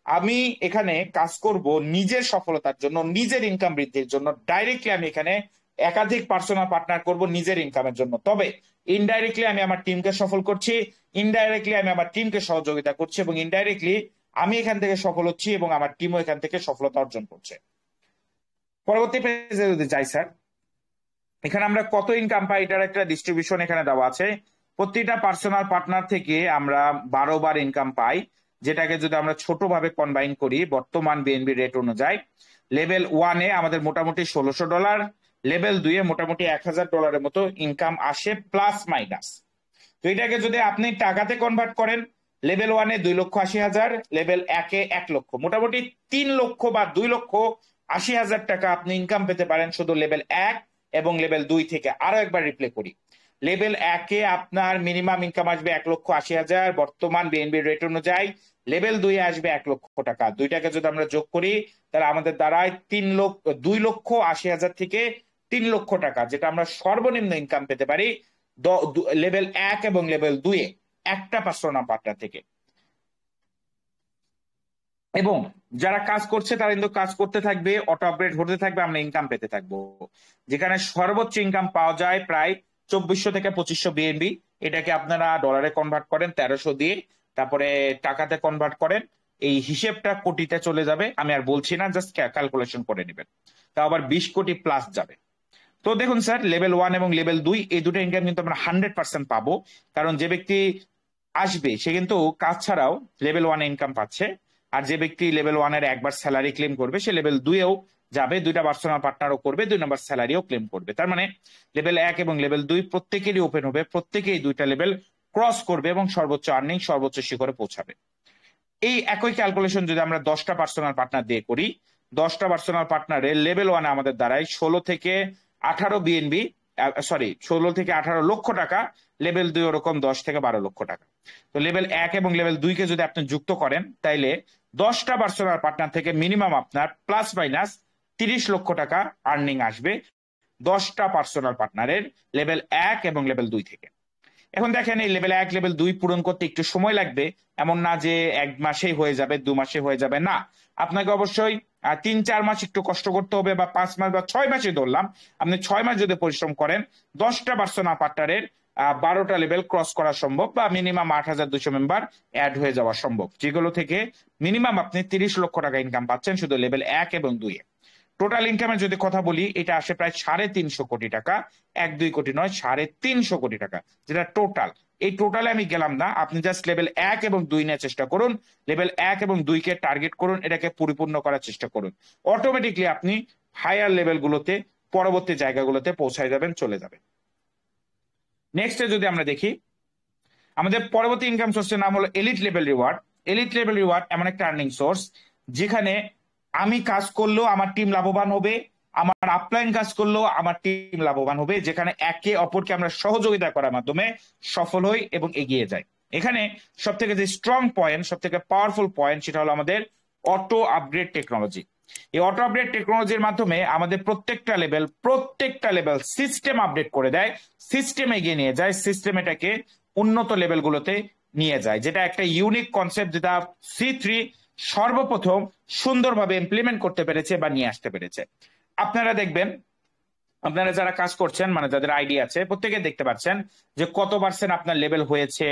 আমি এখানে কাজ করব নিজের সফলতার জন্য, নিজের ইনকাম বৃদ্ধির জন্য। ডাইরেক্টলি আমি এখানে একাধিক পার্সোনাল পার্টনার করব নিজের ইনকামের জন্য। তবে ইনডাইরেক্টলি আমি আমার টিমকে সফল করছি, ইনডাইরেক্টলি আমি আমার টিমকে সহযোগিতা করছি, এবং ইনডাইরেক্টলি আমি এখান থেকে সফল হচ্ছি এবং আমার টিমও এখান থেকে সফলতা অর্জন করছে। পরবর্তী পেজে যদি যাই স্যার, এখানে আমরা কত ইনকাম পাই এটার একটা ডিস্ট্রিবিউশন এখানে দেওয়া আছে। প্রতিটা পার্সোনাল পার্টনার থেকে আমরা 12 বার ইনকাম পাই, যেটাকে যদি আমরা ছোটভাবে কনবাইন করি বর্তমান বিএনবি রেট অনুযায়ী, লেভেল 1-এ আমাদের মোটামুটি $1600, লেভেল 2-এ মোটামুটি $1000 মতো ইনকাম আসে প্লাস মাইনাস। তো এটাকে যদি আপনি টাকাতে কনভার্ট করেন, লেভেল 1-এ 2,80,000, লেভেল 1-এ 1 লক্ষ, মোটামুটি 3 লক্ষ বা 2,80,000 টাকা আপনি ইনকাম পেতে পারেন শুধু লেভেল 1 এবং লেভেল 2 থেকে। আরো একবার রিপ্লে করি, লেভেল 1-এ আপনার মিনিমাম ইনকাম আসবে 1,80,000 বর্তমান বিএনবি রেট অনুযায়ী, লেভেল 2-এ আসবে 1 লক্ষ টাকা। দুইটাকে যদি আমরা যোগ করি তাহলে আমাদের দাঁড়ায় 2,80,000 থেকে 3 লক্ষ টাকা, যেটা আমরা সর্বনিম্ন ইনকাম পেতে পারি লেভেল 1 এবং লেভেল 2-এ একটা পার্সোনাল পার্টনার থেকে। এবং যারা কাজ করছে তারা কিন্তু কাজ করতে থাকবে, অটো আপগ্রেড হতে থাকবে, আমরা ইনকাম পেতে থাকবো। যেখানে সর্বোচ্চ ইনকাম পাওয়া যায় প্রায় 2400 থেকে 2500 বিএনবি, এটাকে আপনারা ডলারে কনভার্ট করেন 1300 দিয়ে, তারপরে টাকাতে কনভার্ট করেন, এই হিসেবটা কোটিতে চলে যাবে। আমি আর বলছি না, জাস্ট ক্যালকুলেশন করে নেবেন, তা আবার 20 কোটি প্লাস যাবে। তো দেখুন স্যার, লেভেল 1 এবং লেভেল 2 এই দুটো ইনকাম কিন্তু আমরা 100% পাবো, কারণ যে ব্যক্তি আসবে সে কিন্তু কাজ ছাড়াও লেভেল 1-এ ইনকাম পাচ্ছে, আর যে ব্যক্তি লেভেল 1-এর একবার স্যালারি ক্লেম করবে সে লেভেল 2-এও যাবে, দুইটা পার্সোনাল পার্টনারও করবে, 2 নম্বর স্যালারিও ক্লেম করবে। তার মানে লেভেল 1 এবং লেভেল 2 প্রত্যেকেরই ওপেন হবে, প্রত্যেকেই দুইটা লেভেল ক্রস করবে এবং সর্বোচ্চ আর্নিং সর্বোচ্চ শিখরে পৌঁছাবে। এই একই ক্যালকুলেশন যদি আমরা 10টা পার্সোনাল পার্টনার দিয়ে করি, 10টা পার্সোনাল পার্টনারের লেভেল 1-এ আমাদের দ্বারাই 16 থেকে 18 বিএনবি, সরি 16 থেকে 18 লক্ষ টাকা, লেভেল 2 ওরকম 10 থেকে 12 লক্ষ টাকা। তো লেভেল 1 এবং লেভেল 2-কে যদি আপনি যুক্ত করেন তাইলে 10টা পার্সোনাল পার্টনার থেকে মিনিমাম আপনার প্লাস মাইনাস 30 লক্ষ টাকা আর্নিং আসবে 10টা পার্সোনাল পার্টনারের লেভেল 1 এবং লেভেল 2 থেকে। এখন দেখেন, এই লেভেল 1 লেভেল 2 পূরণ করতে একটু সময় লাগবে, এমন না যে 1 মাসেই হয়ে যাবে, 2 মাসে হয়ে যাবে, না, আপনাকে অবশ্যই 3-4 মাস একটু কষ্ট করতে হবে, বা 5 মাস বা 6 মাসে ধরলাম, আপনি 6 মাস যদি পরিশ্রম করেন 10টা পার্সোনাল পার্টনারের 12টা লেভেল ক্রস করা সম্ভব, বা মিনিমাম 8200 মেম্বার অ্যাড হয়ে যাওয়া সম্ভব, যেগুলো থেকে মিনিমাম আপনি 30 লক্ষ টাকা ইনকাম পাচ্ছেন শুধু লেভেল 1 এবং 2-এ। টোটাল ইনকামের যদি কথা বলি, এটা আসে প্রায় 350 কোটি টাকা, 1-2 কোটি নয়, 350 কোটি টাকা, যেটা টোটাল। এই টোটালে আমি গেলাম না, আপনি জাস্ট লেভেল 1 এবং 2 নিয়ে চেষ্টা করুন, লেভেল 1 এবং 2-কে টার্গেট করুন, এটাকে পরিপূর্ণ করার চেষ্টা করুন, অটোমেটিকলি আপনি হায়ার লেভেলগুলোতে, পরবর্তী জায়গাগুলোতে পৌঁছায় যাবেন, চলে যাবেন। নেক্সটে যদি আমরা দেখি, আমাদের পরবর্তী ইনকাম সোর্সের নাম হলো elite level reward. Elite level reward এমন একটা আর্নিং সোর্স যেখানে আমি কাজ করলেও আমার টিম লাভবান হবে, আমার আপলাইন কাজ করলেও আমার টিম লাভবান হবে, যেখানে একে অপরকে আমরা সহযোগিতা করার মাধ্যমে সফল হই এবং এগিয়ে যাই। এখানে সব থেকে যে স্ট্রং পয়েন্ট, সব থেকে পাওয়ারফুল পয়েন্ট, সেটা হলো আমাদের অটো আপগ্রেড টেকনোলজি। এই অটো আপডেট টেকনোলজির মাধ্যমে আমাদের প্রত্যেকটা লেভেল সিস্টেম আপডেট করে দেয়, সিস্টেম এগিয়ে নিয়ে যায়, সিস্টেম এটাকে উন্নত লেভেলগুলোতে নিয়ে যায়, যেটা একটা ইউনিক কনসেপ্ট, যেটা C3 সর্বপ্রথম সুন্দরভাবে ইমপ্লিমেন্ট করতে পেরেছে বা নিয়ে আসতে পেরেছে। আপনারা দেখবেন, আপনারা যারা কাজ করছেন, মানে যাদের আইডিয়া আছে, প্রত্যেকে দেখতে পাচ্ছেন যে কত পার্সেন্ট আপনার লেভেল হয়েছে,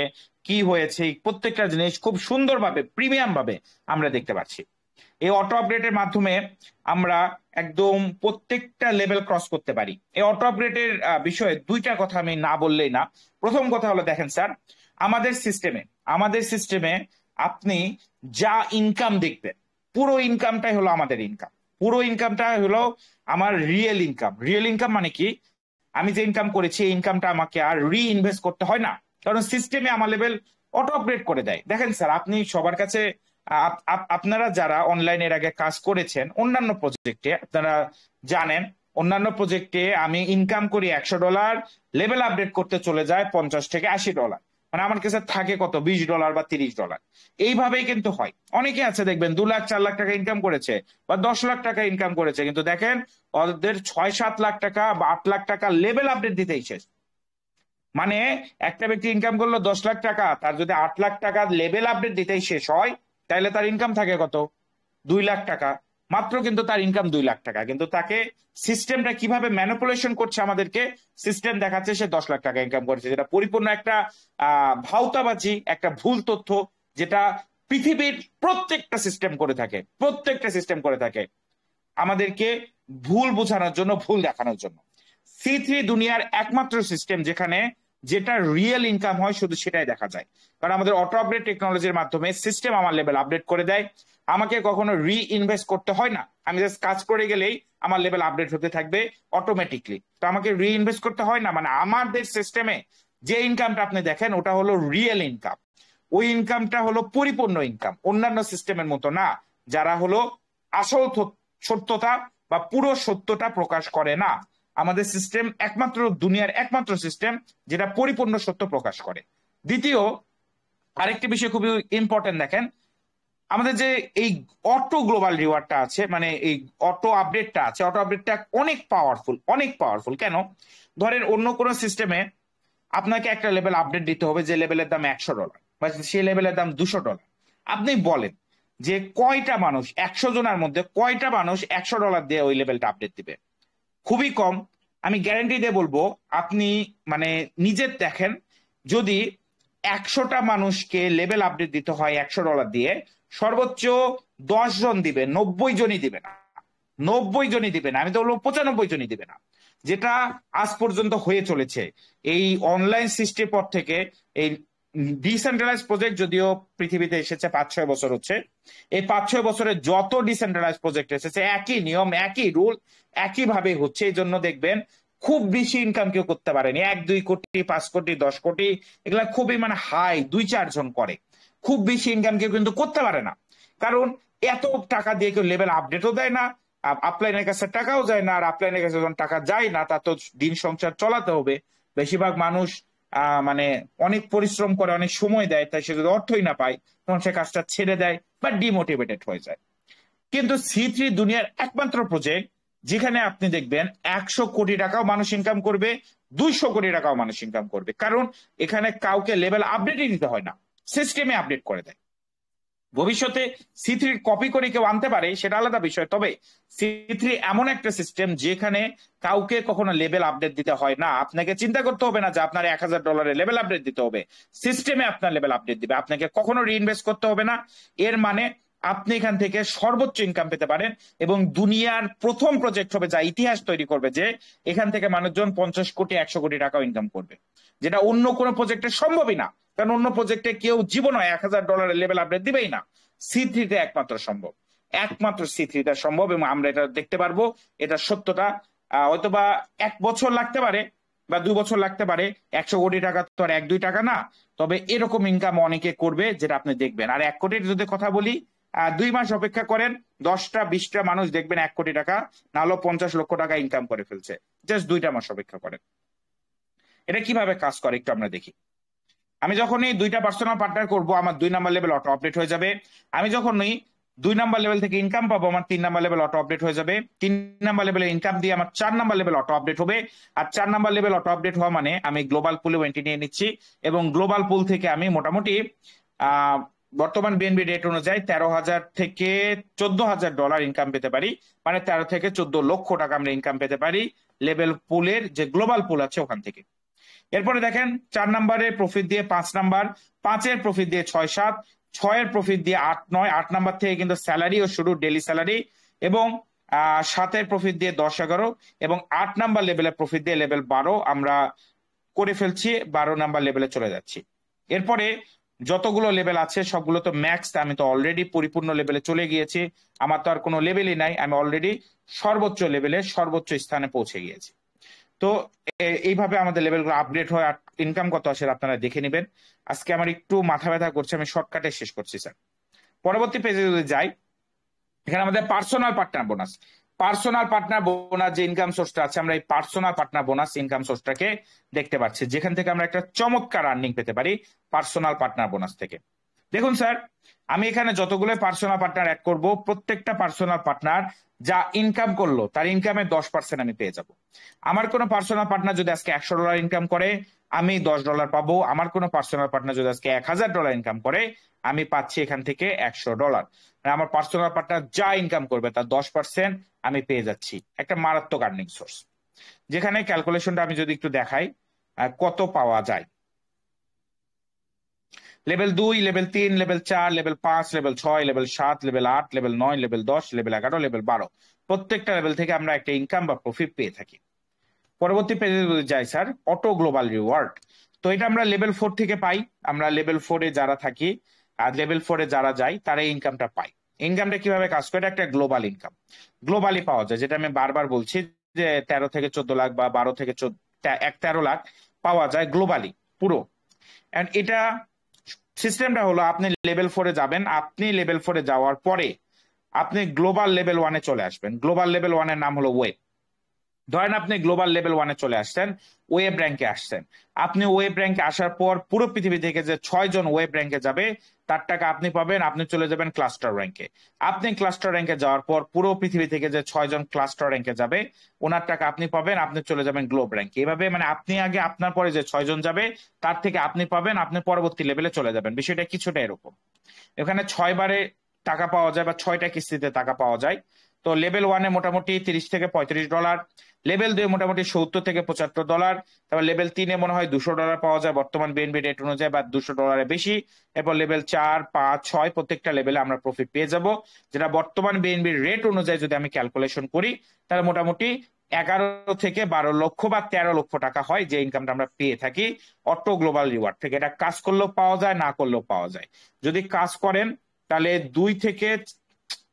কি হয়েছে, প্রত্যেকটা জিনিস খুব সুন্দরভাবে প্রিমিয়াম ভাবে আমরা দেখতে পাচ্ছি। এই অটো আপডেটের মাধ্যমে আমরা একদম প্রত্যেকটা লেভেল ক্রস করতে পারি। এই অটো আপডেটের বিষয়ে দুইটা কথা আমি না বললেই না। প্রথম কথা হলো, দেখেন স্যার, আমাদের সিস্টেমে আপনি যা ইনকাম দেখবেন, পুরো ইনকামটাই হলো আমাদের ইনকাম, পুরো ইনকামটা হলো আমার রিয়েল ইনকাম। রিয়েল ইনকাম মানে কি? আমি যে ইনকাম করেছি এই ইনকামটা আমাকে আর ইনভেস্ট করতে হয় না, কারণ সিস্টেমে আমার লেভেল অটো আপগ্রেড করে দেয়। দেখেন স্যার, আপনি সবার কাছে, আপনারা যারা অনলাইনের আগে কাজ করেছেন অন্যান্য প্রজেক্টে, আপনারা জানেন অন্যান্য প্রজেক্টে আমি ইনকাম করি $100, লেভেল আপডেট করতে চলে যায় $50 থেকে $80, মানে আমার কাছে থাকে কত, $20 বা $30। এইভাবেই কিন্তু হয়। অনেকে আছে দেখবেন 2 লাখ 4 লাখ টাকা ইনকাম করেছে বা 10 লাখ টাকা ইনকাম করেছে, কিন্তু দেখেন ওদের 6-7 লাখ টাকা বা 8 লাখ টাকা লেভেল আপডেট দিতেই শেষ। মানে একটা ব্যক্তি ইনকাম করলো 10 লাখ টাকা, তার যদি 8 লাখ টাকা লেভেল আপডেট দিতেই শেষ হয়, তাহলে তার ইনকাম থাকে কত, 2 লাখ টাকা। মাত্র কিন্তু তার ইনকাম 2 লাখ টাকা, কিন্তু তাকে সিস্টেমটা কিভাবে ম্যানিপুলেশন করছে আমাদেরকে, সিস্টেম দেখাচ্ছে সে 10 লাখ টাকা ইনকাম করছে, যেটা পরিপূর্ণ একটা ভাউতাবাজি, একটা ভুল তথ্য, যেটা পৃথিবীর প্রত্যেকটা সিস্টেম করে থাকে, প্রত্যেকটা সিস্টেম করে থাকে আমাদেরকে ভুল বোঝানোর জন্য, ভুল দেখানোর জন্য। C3 দুনিয়ার একমাত্র সিস্টেম যেখানে যেটা রিয়েল ইনকাম হয় শুধু সেটাই দেখা যায়, কারণ আমাদের অটো আপডেট টেকনোলজির মাধ্যমে সিস্টেম আমার লেভেল আপডেট করে দেয়, আমাকে কখনো রি ইনভেস্ট করতে হয় না, আমি জাস্ট কাজ করে গেলেই আমার লেভেল আপডেট হতে থাকবে অটোমেটিকলি, তো আমাকে রি ইনভেস্ট করতে হয় না। মানে আমাদের সিস্টেমে যে ইনকামটা আপনি দেখেন ওটা হলো রিয়েল ইনকাম, ওই ইনকামটা হলো পরিপূর্ণ ইনকাম, অন্যান্য সিস্টেমের মতো না, যারা হলো আসল সত্যতা বা পুরো সত্যটা প্রকাশ করে না। আমাদের সিস্টেম একমাত্র দুনিয়ার একমাত্র সিস্টেম যেটা পরিপূর্ণ সত্য প্রকাশ করে। দ্বিতীয় আরেকটি বিষয় খুবই ইম্পর্টেন্ট, দেখেন আমাদের যে এই অটো গ্লোবাল রিওয়ার্ডটা আছে, মানে এই অটো আপডেটটা আছে, অটো আপডেটটা অনেক পাওয়ারফুল, অনেক পাওয়ারফুল। কেন? ধরেন অন্য কোনো সিস্টেমে আপনাকে একটা লেভেল আপডেট দিতে হবে যে লেভেলের দাম $100 বা সেই লেভেলের দাম $200। আপনি বলেন যে কয়টা মানুষ, 100 জনের মধ্যে কয়টা মানুষ $100 দিয়ে ওই লেভেলটা আপডেট দিবে? খুবই কম। আমি গ্যারান্টি দিয়ে বলবো, আপনি মানে নিজের দেখেন, যদি 100টা মানুষকে লেভেল আপডেট দিতে হয় $100 দিয়ে, সর্বোচ্চ 10 জন দিবে, 90 জনই দিবে না, 90 জনই দিবে না, আমি তো বলবো 95 জনই দিবে না, যেটা আজ পর্যন্ত হয়ে চলেছে এই অনলাইন সৃষ্টির পর থেকে। এই ডিসেন্ট্রালাইজ প্রজেক্ট যদিও পৃথিবীতে এসেছে 5-6 বছর হচ্ছে, এই 5-6 বছরে যত ডিসেন্ট্রালাইজ প্রজেক্ট এসেছে একই নিয়ম, একই রুল, একই ভাবে হচ্ছে। এই জন্য দেখবেন খুব বেশি ইনকাম কেউ করতে পারেনি, 1-2 কোটি, 5 কোটি, 10 কোটি, এগুলা খুবই মানে হাই 2-4 জন করে, খুব বেশি ইনকাম কেউ কিন্তু করতে পারে না। কারণ এত টাকা দিয়ে কেউ লেভেল আপডেটও দেয় না, আপলাইনের কাছে টাকাও যায় না, আর আপলাইনের কাছে যখন টাকা যায় না তার তো দিন সংসার চালাতে হবে। বেশিরভাগ মানুষ মানে অনেক পরিশ্রম করে, অনেক সময় দেয়, তাই সে যদি অর্থই না পায় তখন সে কাজটা ছেড়ে দেয় বা ডিমোটিভেটেড হয়ে যায়। কিন্তু C3 দুনিয়ার একমাত্র প্রজেক্ট যেখানে আপনি দেখবেন 100 কোটি টাকাও মানুষ ইনকাম করবে, 200 কোটি টাকাও মানুষ ইনকাম করবে, কারণ এখানে কাউকে লেভেল আপডেটই দিতে হয় না, সিস্টেমে আপডেট করে দেয়। ভবিষ্যতে C3 কপি করে কেউ আনতে পারে সেটা আলাদা বিষয়, তবে C3 এমন একটা সিস্টেম যেখানে কাউকে কখনো লেভেল আপডেট দিতে হয় না, আপনাকে চিন্তা করতে হবে না যে আপনার $1000 লেভেল আপডেট দিতে হবে, সিস্টেমে আপনার লেভেল আপডেট দিবে, আপনাকে কখনো রিইনভেস্ট করতে হবে না। এর মানে আপনি এখান থেকে সর্বোচ্চ ইনকাম পেতে পারেন, এবং দুনিয়ার প্রথম প্রজেক্ট হবে যা ইতিহাস তৈরি করবে যে এখান থেকে মানুষজন 50 কোটি, 100 কোটি টাকাও ইনকাম করবে, যেটা অন্য কোনো প্রজেক্টে সম্ভবই না, কারণ অন্য প্রজেক্টে কেউ জীবনে $1000 লেভেল আপডেট দিবেই না। C3-তে একমাত্র সম্ভব, একমাত্র C3-তে সম্ভব, এবং আমরা এটা দেখতে পারবো, এটা সত্যটা। হয়তোবা 1 বছর লাগতে পারে বা 2 বছর লাগতে পারে, 100 কোটি টাকা তো আর 1-2 টাকা না, তবে এরকম ইনকাম অনেকে করবে যেটা আপনি দেখবেন। আর 1 কোটির যদি কথা বলি, 2 মাস অপেক্ষা করেন, 10টা-20টা মানুষ দেখবেন 1 কোটি টাকা না হলেও 50 লক্ষ টাকা ইনকাম করে ফেলছে, জাস্ট 2টা মাস অপেক্ষা করেন। এটা কিভাবে কাজ করে একটু আমরা দেখি। আমি যখনই 2টা পার্সোনাল পার্টনার করব আমার 2 নাম্বার লেভেল অটো আপডেট হয়ে যাবে। আমি যখনই 2 নাম্বার লেভেল থেকে ইনকাম পাবো আমার 3 নাম্বার লেভেল অটো আপডেট হয়ে যাবে। 3 নাম্বার লেভেলে ইনকাম দিয়ে আমার 4 নাম্বার লেভেল অটো আপডেট হবে। আর 4 নাম্বার লেভেল অটো আপডেট হওয়া মানে আমি গ্লোবাল পুলে এন্ট্রি নিয়ে নিচ্ছি, এবং গ্লোবাল পুল থেকে আমি মোটামুটি বর্তমান বিএনবি রেট অনুযায়ী 13,000 থেকে $14,000 ইনকাম পেতে পারি, মানে 13 থেকে 14 লক্ষ টাকা আমরা ইনকাম পেতে পারি লেভেল পুলের যে গ্লোবাল পুল আছে ওখান থেকে। এরপরে দেখেন 4 নাম্বারের প্রফিট দিয়ে 5 নাম্বার, 5-এর প্রফিট দিয়ে 6-7, 6-এর প্রফিট দিয়ে 8-9, 8 নাম্বার থেকে কিন্তু স্যালারিও শুরু, ডেলি স্যালারি, এবং 7-এর প্রফিট দিয়ে 10-11, এবং 8 নাম্বার লেভেলের প্রফিট দিয়ে লেভেল 12 আমরা করে ফেলছি, 12 নাম্বার লেভেলে চলে যাচ্ছি। এরপরে যতগুলো লেভেল আছে সবগুলো তো ম্যাক্স, আমি তো অলরেডি পরিপূর্ণ লেভেলে চলে গিয়েছি, আমার তো আর কোনো লেভেলই নাই, আমি অলরেডি সর্বোচ্চ লেভেলে সর্বোচ্চ স্থানে পৌঁছে গিয়েছি। তো এইভাবে আমাদের লেভেলগুলো আপডেট হয়, আর ইনকাম কত আসে আপনারা দেখে নেবেন। আজকে আমার একটু মাথা ব্যথা করছে, আমি শর্টকাটে শেষ করছি স্যার। পরবর্তী পেজে যদি যাই, এখানে আমাদের personal partner bonus, personal partner bonus যে ইনকাম সোর্সটা আছে, আমরা এই পার্সোনাল পার্টনার বোনাস ইনকাম সোর্সটাকে দেখতে পাচ্ছি, যেখান থেকে আমরা একটা চমৎকার আর্নিং পেতে পারি পার্সোনাল পার্টনার বোনাস থেকে। দেখুন স্যার, আমি এখানে যতগুলো পার্সোনাল পার্টনার অ্যাড করব, প্রত্যেকটা পার্সোনাল পার্টনার যা ইনকাম করলো তার ইনকামের 10% আমি পেয়ে যাব। আমার কোনো পার্সোনাল পার্টনার যদি আজকে $100 ইনকাম করে, আমি $10 পাবো। আমার কোনো পার্সোনাল পার্টনার যদি আজকে $1000 ইনকাম করে, আমি পাচ্ছি এখান থেকে $100। মানে আমার পার্সোনাল পার্টনার যা ইনকাম করবে তার 10% আমি পেয়ে যাচ্ছি। একটা মারাত্মক আর্নিং সোর্স, যেখানে ক্যালকুলেশনটা আমি যদি একটু দেখাই কত পাওয়া যায়। Level 2, level 3, level 4, level 5, level 6, level 7, level 8, level 9, level 10, level 11, level 12, প্রত্যেকটা লেভেল থেকে আমরা একটা ইনকাম বা প্রফিট পেয়ে থাকি। পরবর্তী পেজে যদি যাই স্যার, অটো গ্লোবাল রিওয়ার্ড। তো এটা আমরা লেভেল 4 থেকে পাই। আমরা লেভেল 4-এ যারা থাকি আর লেভেল 4-এ যারা যাই তারা এই ইনকামটা পাই। ইনকামটা কিভাবে কাজ করে? একটা গ্লোবাল ইনকাম, গ্লোবালি পাওয়া যায়, যেটা আমি বারবার বলছি যে 13 থেকে 14 লাখ বা 12 থেকে 13 লাখ পাওয়া যায় গ্লোবালি পুরো। এন্ড এটা সিস্টেমটা হলো, আপনি লেভেল 4-এ যাবেন, আপনি লেভেল 4-এ যাওয়ার পরে আপনি গ্লোবাল লেভেল 1-এ চলে আসবেন। গ্লোবাল লেভেল 1-এর নাম হলো ওয়েব। ধরেন আপনি গ্লোবাল লেভেল 1-এ চলে আসছেন, ওয়েব র্যাঙ্কে আসছেন। আপনি ওয়েব র্যাঙ্কে আসার পর পুরো পৃথিবী থেকে যে 6 জন ওয়েব র্যাঙ্কে যাবে তার টাকা আপনি পাবেন, আপনি চলে যাবেন ক্লাস্টার র্যাঙ্কে। আপনি ক্লাস্টার র্যাঙ্কে যাওয়ার পর পুরো পৃথিবী থেকে যে 6 জন ক্লাস্টার র্যাঙ্কে যাবে ওনার টাকা আপনি পাবেন, আপনি চলে যাবেন গ্লোব র্যাঙ্কে। এভাবে মানে আপনি আগে, আপনার পরে যে 6 জন যাবে তার থেকে আপনি পাবেন, আপনি পরবর্তী লেভেলে চলে যাবেন। বিষয়টা কিছুটা এরকম। এখানে 6 বারে টাকা পাওয়া যায় বা 6টা কিস্তিতে টাকা পাওয়া যায়। তো লেভেল 1-এ মোটামুটি $30 থেকে $35, লেভেল 2-এ মোটামুটি $70 থেকে $75, তারপর লেভেল 3-এ মনে হয় $200 পাওয়া যায় বর্তমান বিএনবি রেট অনুযায়ী, বা $200 বেশি। এরপর লেভেল 4, 5, 6 প্রত্যেকটা লেভেলে আমরা প্রফিট পেয়ে যাব, যেটা বর্তমান বিএনবি রেট অনুযায়ী যদি আমি ক্যালকুলেশন করি তাহলে মোটামুটি 11 থেকে 12 লক্ষ বা 13 লক্ষ টাকা হয়, যে ইনকামটা আমরা পেয়ে থাকি অটো গ্লোবাল রিওয়ার্ড থেকে। এটা কাজ করলেও পাওয়া যায়, না করলেও পাওয়া যায়। যদি কাজ করেন তাহলে 2 থেকে,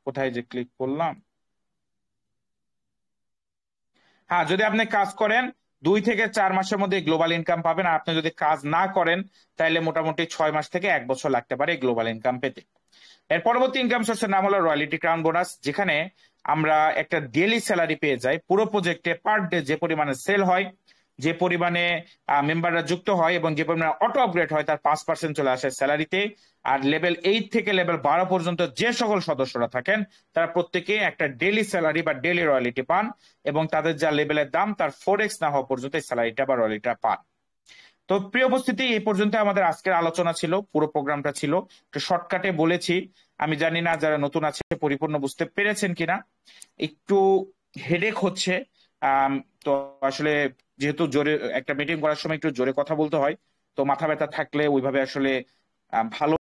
কোথায় যে ক্লিক করলাম, হ্যাঁ, যদি আপনি কাজ করেন 2 থেকে 4 মাসের মধ্যে গ্লোবাল ইনকাম পাবেন। আর আপনি যদি কাজ না করেন তাহলে মোটামুটি 6 মাস থেকে 1 বছর লাগতে পারে গ্লোবাল ইনকাম পেতে। এর পরবর্তী ইনকাম সোর্সের নাম হলো রয়্যালিটি ক্রাউন বোনাস, যেখানে আমরা একটা ডেইলি স্যালারি পেয়ে যাই। পুরো প্রজেক্টে পার ডে যে পরিমাণে সেল হয়, যে পরিমাণে মেম্বাররা যুক্ত হয় এবং যে পরিমাণে অটো আপগ্রেড হয় তার 5% চলে আসে স্যালারিতে। আর লেভেল 8 থেকে লেভেল 12 পর্যন্ত যে সকল সদস্যরা থাকেন তারা প্রত্যেকে একটা ডেইলি স্যালারি বা ডেইলি রয়্যালিটি পান, এবং তাদের যা লেভেলের দাম তার 4x না হওয়া পর্যন্ত এই স্যালারিটা বা রয়্যালিটিটা পান। তো প্রিয় উপস্থিতি, এই পর্যন্ত আমাদের আজকের আলোচনা ছিল, পুরো প্রোগ্রামটা ছিল একটু শর্টকাটে বলেছি। আমি জানি না যারা নতুন আছে পরিপূর্ণ বুঝতে পেরেছেন কিনা, একটু হেডেক হচ্ছে। আম, তো আসলে যেহেতু জোরে একটা মিটিং করার সময় একটু জোরে কথা বলতে হয়, তো মাথা ব্যথা থাকলে ওইভাবে আসলে ভালো